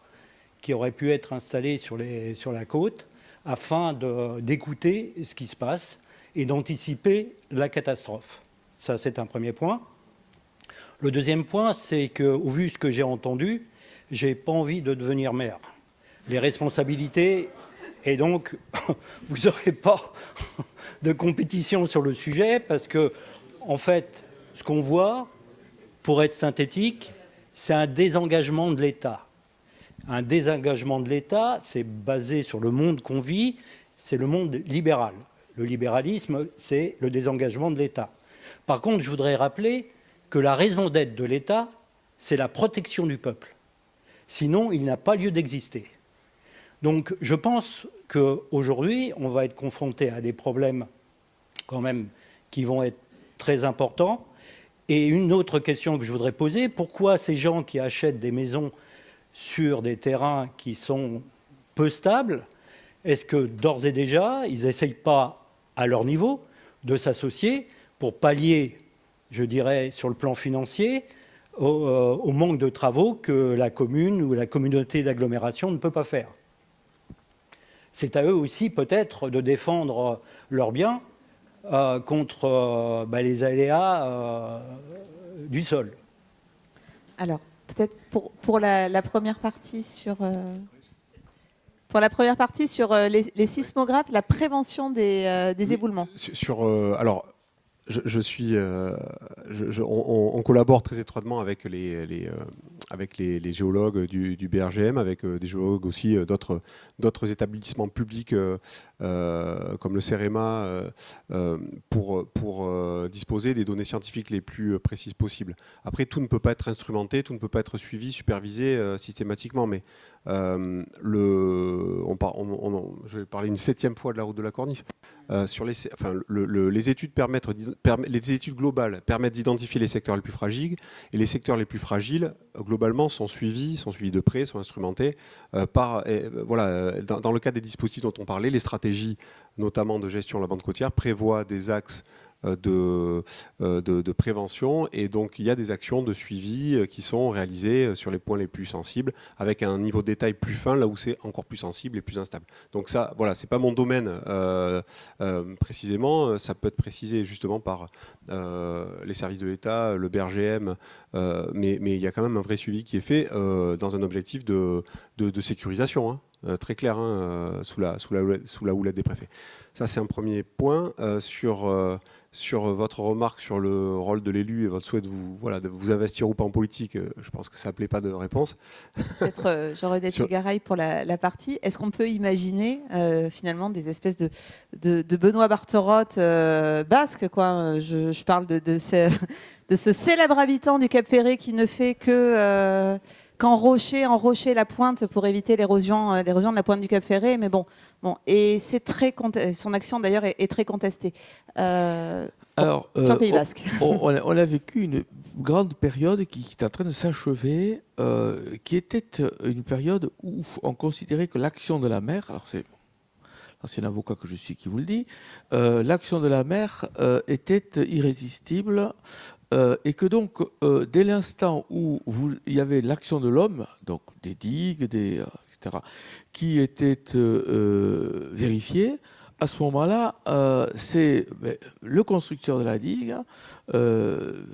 qui auraient pu être installés sur la côte afin d'écouter ce qui se passe et d'anticiper la catastrophe? Ça, c'est un premier point. Le deuxième point, c'est qu'au vu de ce que j'ai entendu, je n'ai pas envie de devenir maire. Les responsabilités, et donc, vous n'aurez pas de compétition sur le sujet, parce que, en fait, ce qu'on voit, pour être synthétique, c'est un désengagement de l'État. Un désengagement de l'État, c'est basé sur le monde qu'on vit, c'est le monde libéral. Le libéralisme, c'est le désengagement de l'État. Par contre, je voudrais rappeler que la raison d'être de l'État, c'est la protection du peuple. Sinon, il n'a pas lieu d'exister. Donc, je pense qu'aujourd'hui, on va être confronté à des problèmes quand même qui vont être très importants. Et une autre question que je voudrais poser, pourquoi ces gens qui achètent des maisons sur des terrains qui sont peu stables, est-ce que d'ores et déjà, ils n'essayent pas, à leur niveau, de s'associer pour pallier, je dirais, sur le plan financier, au manque de travaux que la commune ou la communauté d'agglomération ne peut pas faire? C'est à eux aussi, peut-être, de défendre leurs biens contre les aléas du sol. Alors, peut-être pour la première partie sur... Pour la première partie sur les sismographes, la prévention des éboulements. Alors, on collabore très étroitement avec les géologues du BRGM, avec des géologues aussi d'autres établissements publics comme le CEREMA pour disposer des données scientifiques les plus précises possibles. Après, tout ne peut pas être instrumenté, tout ne peut pas être suivi, supervisé systématiquement, mais je vais parler une 7e fois de la route de la Corniche. Les études globales permettent d'identifier les secteurs les plus fragiles, et les secteurs les plus fragiles, globalement, sont suivis de près, sont instrumentés dans le cadre des dispositifs dont on parlait. Les stratégies, notamment de gestion de la bande côtière, prévoient des axes de prévention, et donc il y a des actions de suivi qui sont réalisées sur les points les plus sensibles, avec un niveau de détail plus fin là où c'est encore plus sensible et plus instable. Donc ça, voilà, c'est pas mon domaine précisément, ça peut être précisé justement par les services de l'État, le BRGM, mais il y a quand même un vrai suivi qui est fait dans un objectif de sécurisation, très clair, sous la houlette des préfets. Ça, c'est un premier point. Sur votre remarque sur le rôle de l'élu et votre souhait de vous investir ou pas en politique, je pense que ça ne plaît pas de réponse. Peut-être Jean-Rodette Garay pour la partie. Est-ce qu'on peut imaginer finalement des espèces de Benoît Barterotte basque, quoi. Je parle de ce célèbre habitant du Cap Ferré qui ne fait que qu'enrocher la pointe pour éviter l'érosion de la pointe du Cap Ferret. Mais bon, et c'est son action d'ailleurs est très contestée. Alors, sur le Pays Basque. On a vécu une grande période qui est en train de s'achever, qui était une période où on considérait que l'action de la mer, alors c'est l'ancien avocat que je suis qui vous le dit, l'action de la mer était irrésistible et que donc dès l'instant où il y avait l'action de l'homme, donc des digues, etc., qui étaient vérifiées, à ce moment-là, c'est le constructeur de la digue, le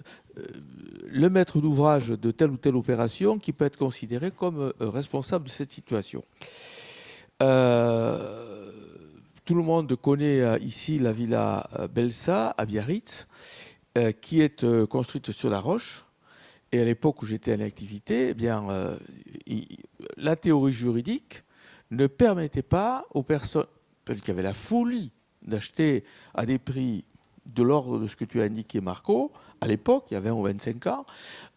maître d'ouvrage de telle ou telle opération qui peut être considéré comme responsable de cette situation. Tout le monde connaît ici la villa Belsa à Biarritz, qui est construite sur la roche. Et à l'époque où j'étais en activité, eh bien, la théorie juridique ne permettait pas aux personnes qui avaient la folie d'acheter à des prix de l'ordre de ce que tu as indiqué, Marco, à l'époque, il y a 20 ou 25 ans,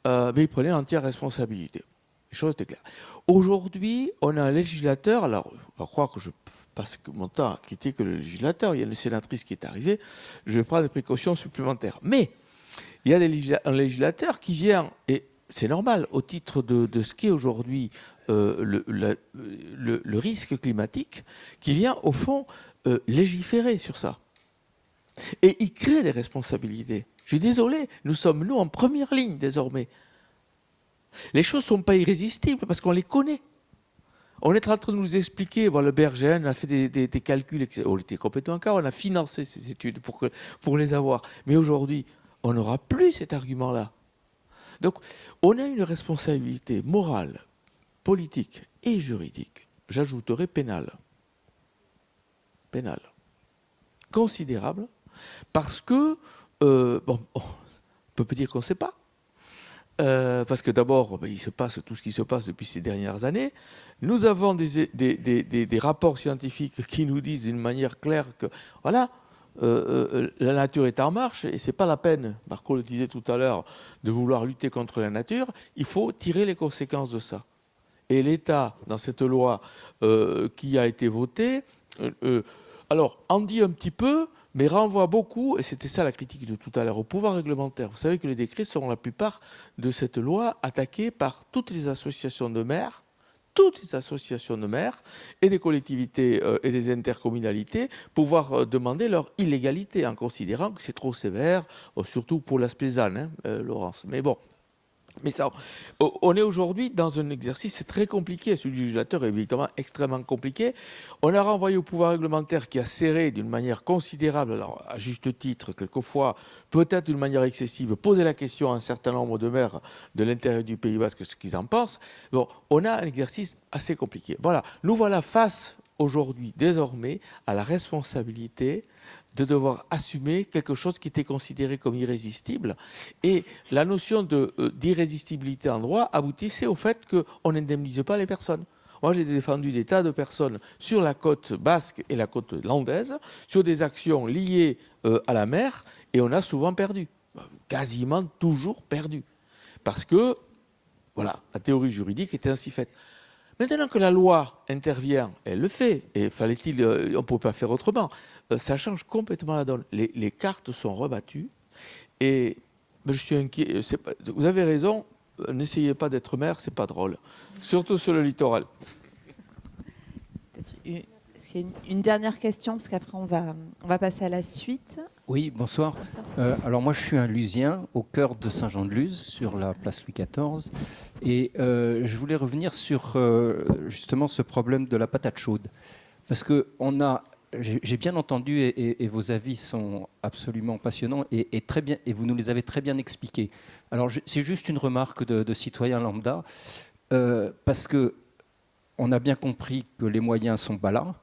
mais ils prenaient l'entière responsabilité. Les choses étaient claires. Aujourd'hui, on a un législateur, alors on va croire que je passe mon temps à critiquer le législateur, il y a une sénatrice qui est arrivée, je vais prendre des précautions supplémentaires. Mais il y a un législateur qui vient, et c'est normal, au titre de ce qu'est aujourd'hui le risque climatique, qui vient au fond légiférer sur ça. Et il crée des responsabilités. Je suis désolé, nous sommes, nous, en première ligne désormais. Les choses ne sont pas irrésistibles parce qu'on les connaît. On est en train de nous expliquer, bon, le BRGN a fait des calculs, on était complètement car on a financé ces études pour les avoir. Mais aujourd'hui, on n'aura plus cet argument-là. Donc, on a une responsabilité morale, politique et juridique, j'ajouterai pénale, considérable, parce que, on peut dire qu'on ne sait pas, parce que d'abord, il se passe tout ce qui se passe depuis ces dernières années. Nous avons des rapports scientifiques qui nous disent d'une manière claire que, voilà, la nature est en marche et c'est pas la peine, Marco le disait tout à l'heure, de vouloir lutter contre la nature. Il faut tirer les conséquences de ça. Et l'État, dans cette loi qui a été votée, alors en dit un petit peu, mais renvoie beaucoup, et c'était ça la critique de tout à l'heure, au pouvoir réglementaire. Vous savez que les décrets seront la plupart de cette loi attaqués par toutes les associations de maires, et des collectivités et des intercommunalités, pouvoir demander leur illégalité en considérant que c'est trop sévère, surtout pour l'aspect ZAN, Laurence. Mais bon. Mais ça, on est aujourd'hui dans un exercice très compliqué. Celui du législateur est évidemment extrêmement compliqué. On a renvoyé au pouvoir réglementaire qui a serré d'une manière considérable, alors à juste titre, quelquefois, peut-être d'une manière excessive, poser la question à un certain nombre de maires de l'intérieur du Pays Basque, ce qu'ils en pensent. Bon, on a un exercice assez compliqué. Voilà, nous voilà face aujourd'hui, désormais, à la responsabilité de devoir assumer quelque chose qui était considéré comme irrésistible. Et la notion d'irrésistibilité en droit aboutissait au fait qu'on n'indemnise pas les personnes. Moi, j'ai défendu des tas de personnes sur la côte basque et la côte landaise, sur des actions liées à la mer, et on a souvent perdu, quasiment toujours perdu. Parce que, voilà, la théorie juridique était ainsi faite. Maintenant que la loi intervient, elle le fait, et on ne peut pas faire autrement, ça change complètement la donne. Les cartes sont rebattues, et je suis inquiet. Vous avez raison, n'essayez pas d'être maire, c'est pas drôle, surtout sur le littoral. Est-ce qu'il y a une dernière question, parce qu'après on va passer à la suite. Oui, bonsoir. Alors moi je suis un Lusien au cœur de Saint-Jean-de-Luz, sur la place Louis XIV, et je voulais revenir sur justement ce problème de la patate chaude, parce que j'ai bien entendu et vos avis sont absolument passionnants et très bien, et vous nous les avez très bien expliqués. Alors c'est juste une remarque de citoyen lambda, parce que on a bien compris que les moyens sont pas là,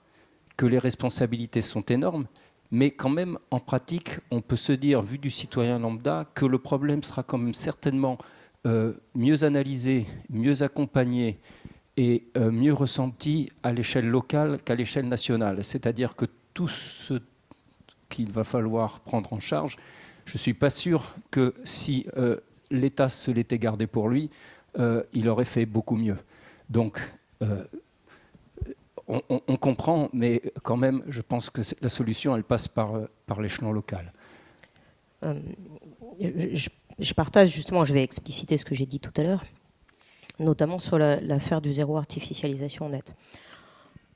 que les responsabilités sont énormes. Mais quand même, en pratique, on peut se dire, vu du citoyen lambda, que le problème sera quand même certainement mieux analysé, mieux accompagné et mieux ressenti à l'échelle locale qu'à l'échelle nationale. C'est-à-dire que tout ce qu'il va falloir prendre en charge, je ne suis pas sûr que si l'État se l'était gardé pour lui, il aurait fait beaucoup mieux. Donc, on comprend, mais quand même, je pense que la solution, elle passe par l'échelon local. Je partage justement, je vais expliciter ce que j'ai dit tout à l'heure, notamment sur l'affaire du zéro artificialisation nette.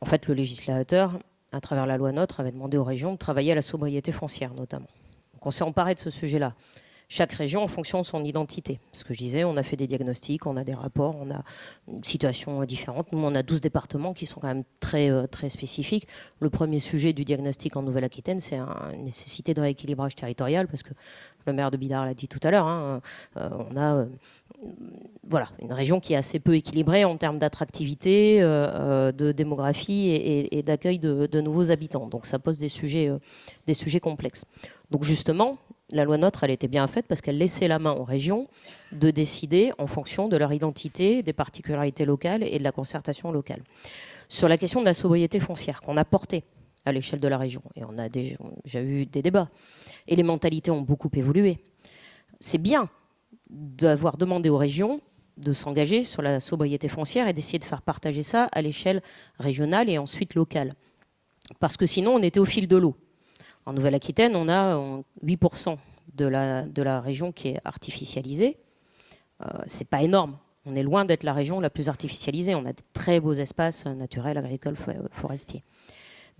En fait, le législateur, à travers la loi NOTRe, avait demandé aux régions de travailler à la sobriété foncière, notamment. Donc on s'est emparé de ce sujet-là. Chaque région en fonction de son identité. Ce que je disais, on a fait des diagnostics, on a des rapports, on a une situation différente. Nous, on a 12 départements qui sont quand même très, très spécifiques. Le premier sujet du diagnostic en Nouvelle-Aquitaine, c'est une nécessité de rééquilibrage territorial, parce que le maire de Bidart l'a dit tout à l'heure, hein, on a voilà, une région qui est assez peu équilibrée en termes d'attractivité, de démographie et d'accueil de nouveaux habitants. Donc ça pose des sujets complexes. Donc justement, la loi NOTRe, elle était bien faite parce qu'elle laissait la main aux régions de décider en fonction de leur identité, des particularités locales et de la concertation locale. Sur la question de la sobriété foncière qu'on a portée à l'échelle de la région, et on a déjà eu des débats, et les mentalités ont beaucoup évolué. C'est bien d'avoir demandé aux régions de s'engager sur la sobriété foncière et d'essayer de faire partager ça à l'échelle régionale et ensuite locale. Parce que sinon, on était au fil de l'eau. En Nouvelle-Aquitaine, on a 8% de la région qui est artificialisée. C'est pas énorme. On est loin d'être la région la plus artificialisée. On a de très beaux espaces naturels, agricoles, forestiers.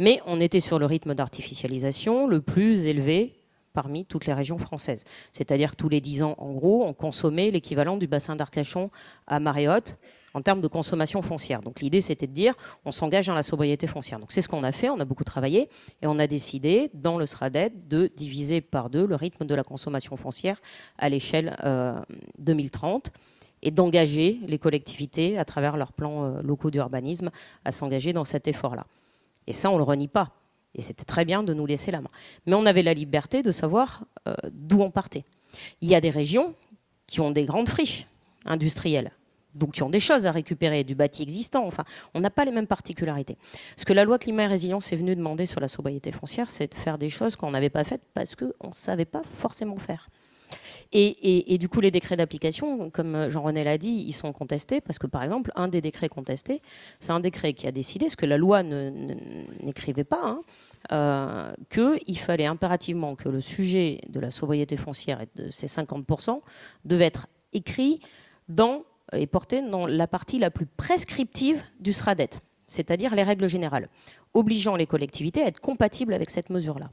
Mais on était sur le rythme d'artificialisation le plus élevé parmi toutes les régions françaises. C'est-à-dire que tous les 10 ans, en gros, on consommait l'équivalent du bassin d'Arcachon à marée haute en termes de consommation foncière. Donc l'idée, c'était de dire, on s'engage dans la sobriété foncière. Donc c'est ce qu'on a fait, on a beaucoup travaillé, et on a décidé, dans le SRADET, de diviser par 2 le rythme de la consommation foncière à l'échelle 2030, et d'engager les collectivités, à travers leurs plans locaux d'urbanisme, à s'engager dans cet effort-là. Et ça, on ne le renie pas. Et c'était très bien de nous laisser la main. Mais on avait la liberté de savoir d'où on partait. Il y a des régions qui ont des grandes friches industrielles, donc qui ont des choses à récupérer, du bâti existant. Enfin, on n'a pas les mêmes particularités. Ce que la loi climat et résilience est venue demander sur la sobriété foncière, c'est de faire des choses qu'on n'avait pas faites parce qu'on ne savait pas forcément faire. Et du coup, les décrets d'application, comme Jean-René l'a dit, ils sont contestés parce que, par exemple, un des décrets contestés, c'est un décret qui a décidé, ce que la loi n'écrivait pas, qu'il fallait impérativement que le sujet de la sobriété foncière et de ces 50% devait être écrit et porté dans la partie la plus prescriptive du SRADET, c'est-à-dire les règles générales, obligeant les collectivités à être compatibles avec cette mesure-là.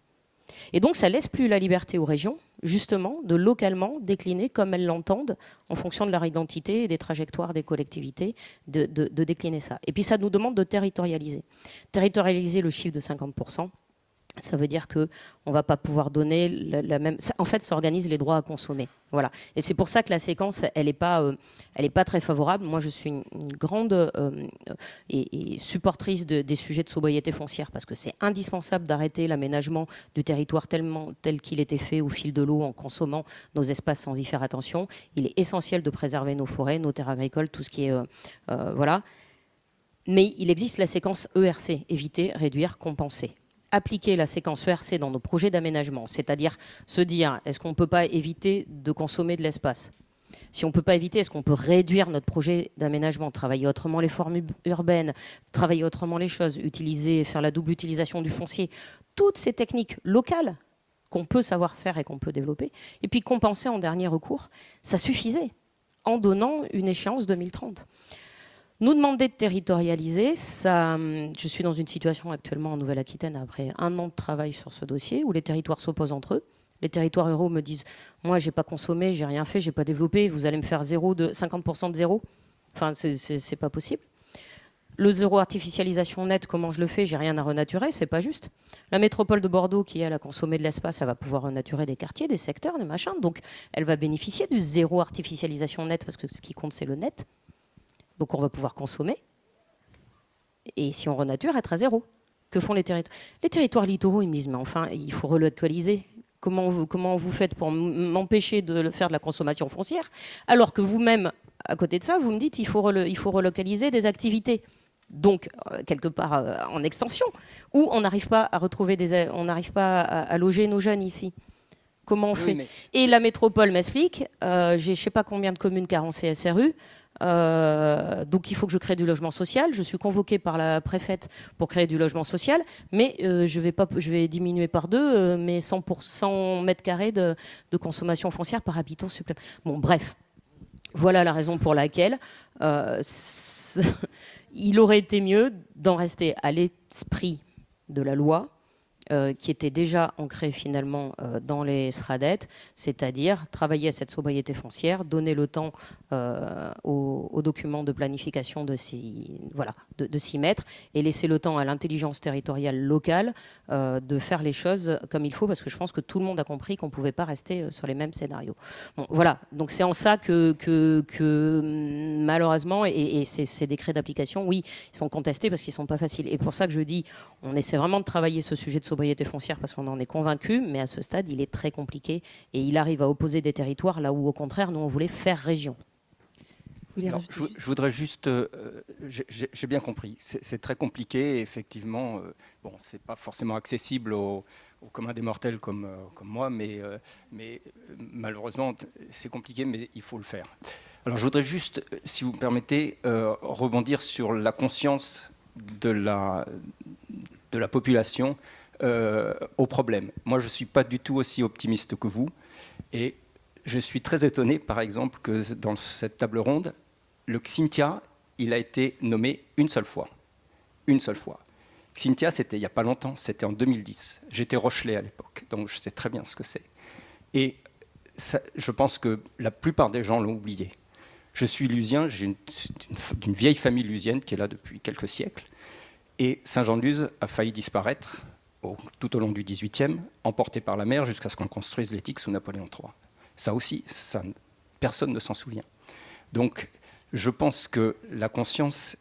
Et donc, ça laisse plus la liberté aux régions, justement, de localement décliner comme elles l'entendent, en fonction de leur identité et des trajectoires des collectivités, de décliner ça. Et puis, ça nous demande de territorialiser. Territorialiser le chiffre de 50%, ça veut dire qu'on ne va pas pouvoir donner la même... En fait, ça organise les droits à consommer. Voilà. Et c'est pour ça que la séquence, elle n'est pas très favorable. Moi, je suis une grande et supportrice des sujets de sobriété foncière, parce que c'est indispensable d'arrêter l'aménagement du territoire tel qu'il était fait au fil de l'eau, en consommant nos espaces sans y faire attention. Il est essentiel de préserver nos forêts, nos terres agricoles, tout ce qui est... voilà. Mais il existe la séquence ERC, éviter, réduire, compenser. Appliquer la séquence ERC dans nos projets d'aménagement, c'est-à-dire se dire, est-ce qu'on ne peut pas éviter de consommer de l'espace ? Si on ne peut pas éviter, est-ce qu'on peut réduire notre projet d'aménagement, travailler autrement les formes urbaines, travailler autrement les choses, faire la double utilisation du foncier, toutes ces techniques locales qu'on peut savoir faire et qu'on peut développer, et puis compenser en dernier recours, ça suffisait, en donnant une échéance 2030. Nous demander de territorialiser, je suis dans une situation actuellement en Nouvelle-Aquitaine, après 1 an de travail sur ce dossier, où les territoires s'opposent entre eux. Les territoires ruraux me disent, moi, j'ai pas consommé, j'ai rien fait, j'ai pas développé, vous allez me faire 50% de zéro. Enfin, c'est pas possible. Le zéro artificialisation nette, comment je le fais ? J'ai rien à renaturer, c'est pas juste. La métropole de Bordeaux, qui elle a consommé de l'espace, elle va pouvoir renaturer des quartiers, des secteurs, des machins. Donc, elle va bénéficier du zéro artificialisation nette, parce que ce qui compte, c'est le net. Donc on va pouvoir consommer. Et si on renature, être à zéro. Que font les territoires ? Les territoires littoraux, ils me disent, mais enfin, il faut relocaliser. Comment vous faites pour m'empêcher de faire de la consommation foncière, alors que vous-même, à côté de ça, vous me dites qu'il faut relocaliser des activités. Donc, quelque part en extension, où on n'arrive pas à retrouver on n'arrive pas à loger nos jeunes ici. Comment on fait ? Et la métropole m'explique, j'ai je ne sais pas combien de communes carencées SRU, Donc il faut que je crée du logement social. Je suis convoquée par la préfète pour créer du logement social, mais je vais diminuer par 2 mes 100 mètres carrés de consommation foncière par habitant supplémentaire. Bon, bref, voilà la raison pour laquelle il aurait été mieux d'en rester à l'esprit de la loi, qui était déjà ancré finalement dans les SRADET, c'est-à-dire travailler à cette sobriété foncière, donner le temps aux documents de planification de s'y mettre et laisser le temps à l'intelligence territoriale locale de faire les choses comme il faut, parce que je pense que tout le monde a compris qu'on ne pouvait pas rester sur les mêmes scénarios. Bon, voilà, donc c'est en ça que malheureusement, et ces décrets d'application, oui, ils sont contestés parce qu'ils ne sont pas faciles. Et pour ça que je dis, on essaie vraiment de travailler ce sujet de sobriété foncière parce qu'on en est convaincu, mais à ce stade, il est très compliqué et il arrive à opposer des territoires là où, au contraire, nous, on voulait faire région. Alors, je voudrais juste... j'ai bien compris. C'est très compliqué, et effectivement. Bon, ce n'est pas forcément accessible au commun des mortels comme moi, mais malheureusement, c'est compliqué, mais il faut le faire. Alors, je voudrais juste, si vous me permettez, rebondir sur la conscience de la population au problème. Moi, je ne suis pas du tout aussi optimiste que vous, et je suis très étonné, par exemple, que dans cette table ronde, le Xynthia, il a été nommé une seule fois. Une seule fois. Xynthia, c'était il n'y a pas longtemps, c'était en 2010. J'étais Rochelet à l'époque, donc je sais très bien ce que c'est. Et ça, je pense que la plupart des gens l'ont oublié. Je suis lusien, j'ai d'une vieille famille lusienne qui est là depuis quelques siècles. Et Saint-Jean-de-Luz a failli disparaître tout au long du XVIIIe, emporté par la mer jusqu'à ce qu'on construise l'éthique sous Napoléon III. Ça aussi, personne ne s'en souvient. Donc, je pense que la conscience,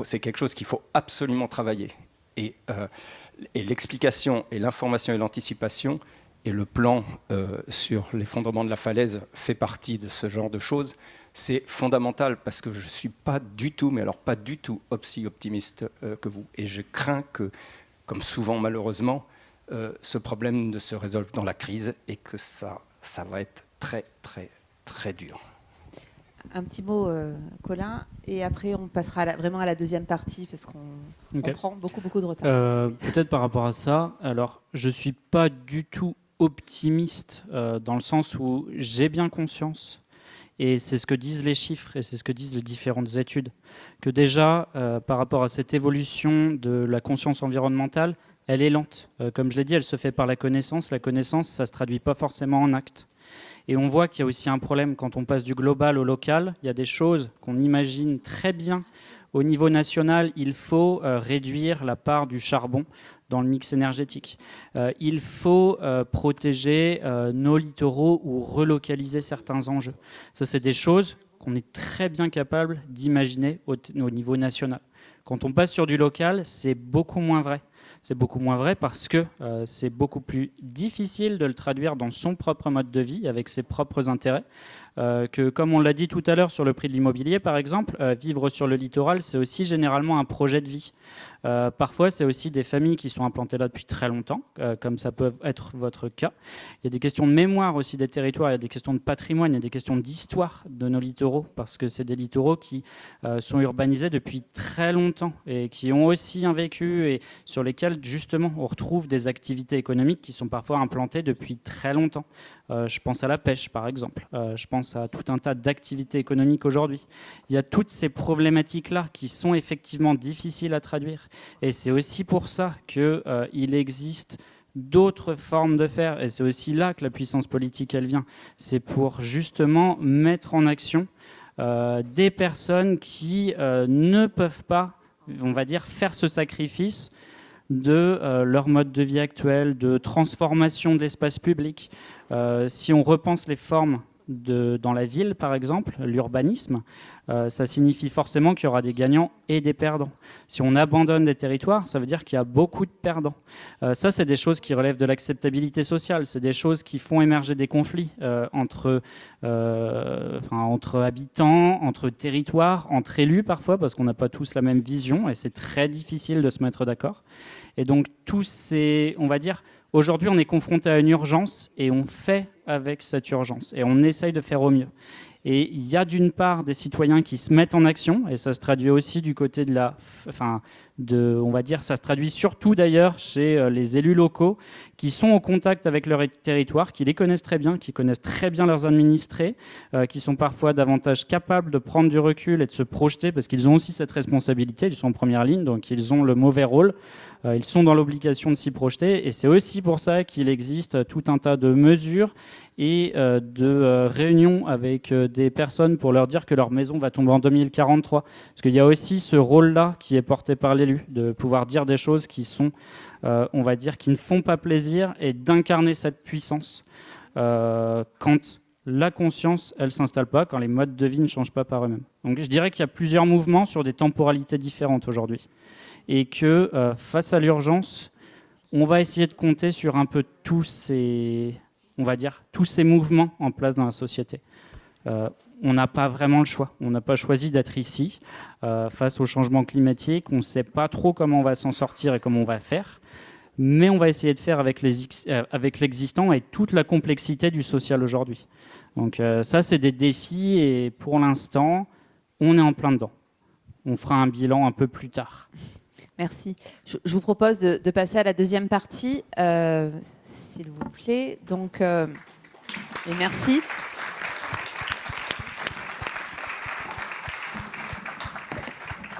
c'est quelque chose qu'il faut absolument travailler. Et l'explication, et l'information et l'anticipation, et le plan sur l'effondrement de la falaise fait partie de ce genre de choses. C'est fondamental parce que je ne suis pas du tout, mais alors pas du tout aussi optimiste que vous. Et je crains que, comme souvent malheureusement, ce problème ne se résolve dans la crise et que ça va être très, très, très dur. Un petit mot, Colin, et après on passera vraiment à la deuxième partie parce qu'on prend beaucoup de retard. Peut-être par rapport à ça, alors je ne suis pas du tout optimiste dans le sens où j'ai bien conscience, et c'est ce que disent les chiffres et c'est ce que disent les différentes études, que déjà par rapport à cette évolution de la conscience environnementale, elle est lente. Comme je l'ai dit, elle se fait par la connaissance. La connaissance, ça ne se traduit pas forcément en actes. Et on voit qu'il y a aussi un problème quand on passe du global au local. Il y a des choses qu'on imagine très bien. Au niveau national, il faut réduire la part du charbon dans le mix énergétique. Il faut protéger nos littoraux ou relocaliser certains enjeux. Ça, c'est des choses qu'on est très bien capable d'imaginer au niveau national. Quand on passe sur du local, c'est beaucoup moins vrai. C'est beaucoup moins vrai parce que c'est beaucoup plus difficile de le traduire dans son propre mode de vie, avec ses propres intérêts, que, comme on l'a dit tout à l'heure sur le prix de l'immobilier, par exemple, vivre sur le littoral, c'est aussi généralement un projet de vie. Parfois, c'est aussi des familles qui sont implantées là depuis très longtemps, comme ça peut être votre cas. Il y a des questions de mémoire aussi des territoires, il y a des questions de patrimoine, il y a des questions d'histoire de nos littoraux, parce que c'est des littoraux qui sont urbanisés depuis très longtemps et qui ont aussi un vécu et sur lesquels, justement, on retrouve des activités économiques qui sont parfois implantées depuis très longtemps. Je pense à la pêche, par exemple. Je pense à tout un tas d'activités économiques aujourd'hui. Il y a toutes ces problématiques-là qui sont effectivement difficiles à traduire. Et c'est aussi pour ça qu'il existe d'autres formes de faire. Et c'est aussi là que la puissance politique, elle vient. C'est pour justement mettre en action des personnes qui ne peuvent pas, on va dire, faire ce sacrifice de leur mode de vie actuel, de transformation de l'espace public. Si on repense les formes dans la ville, par exemple, l'urbanisme, ça signifie forcément qu'il y aura des gagnants et des perdants. Si on abandonne des territoires, ça veut dire qu'il y a beaucoup de perdants. Ça, c'est des choses qui relèvent de l'acceptabilité sociale. C'est des choses qui font émerger des conflits entre habitants, entre territoires, entre élus parfois, parce qu'on n'a pas tous la même vision et c'est très difficile de se mettre d'accord. Et donc, tous ces, on va dire, aujourd'hui, on est confronté à une urgence et on fait avec cette urgence et on essaye de faire au mieux. Et il y a d'une part des citoyens qui se mettent en action, et ça se traduit aussi du côté de on va dire, ça se traduit surtout d'ailleurs chez les élus locaux qui sont en contact avec leur territoire, qui les connaissent très bien, qui connaissent très bien leurs administrés, qui sont parfois davantage capables de prendre du recul et de se projeter, parce qu'ils ont aussi cette responsabilité, ils sont en première ligne, donc ils ont le mauvais rôle, ils sont dans l'obligation de s'y projeter, et c'est aussi pour ça qu'il existe tout un tas de mesures et de réunions avec des personnes pour leur dire que leur maison va tomber en 2043. Parce qu'il y a aussi ce rôle-là qui est porté par l'élu, de pouvoir dire des choses qui sont, on va dire, qui ne font pas plaisir, et d'incarner cette puissance quand la conscience, elle ne s'installe pas, quand les modes de vie ne changent pas par eux-mêmes. Donc je dirais qu'il y a plusieurs mouvements sur des temporalités différentes aujourd'hui. Et que face à l'urgence, on va essayer de compter sur un peu tous ces mouvements en place dans la société. On n'a pas vraiment le choix. On n'a pas choisi d'être ici face au changement climatique. On ne sait pas trop comment on va s'en sortir et comment on va faire. Mais on va essayer de faire avec l'existant et toute la complexité du social aujourd'hui. Donc ça, c'est des défis et pour l'instant, on est en plein dedans. On fera un bilan un peu plus tard. Merci. Je vous propose de passer à la deuxième partie, s'il vous plaît. Donc, et merci.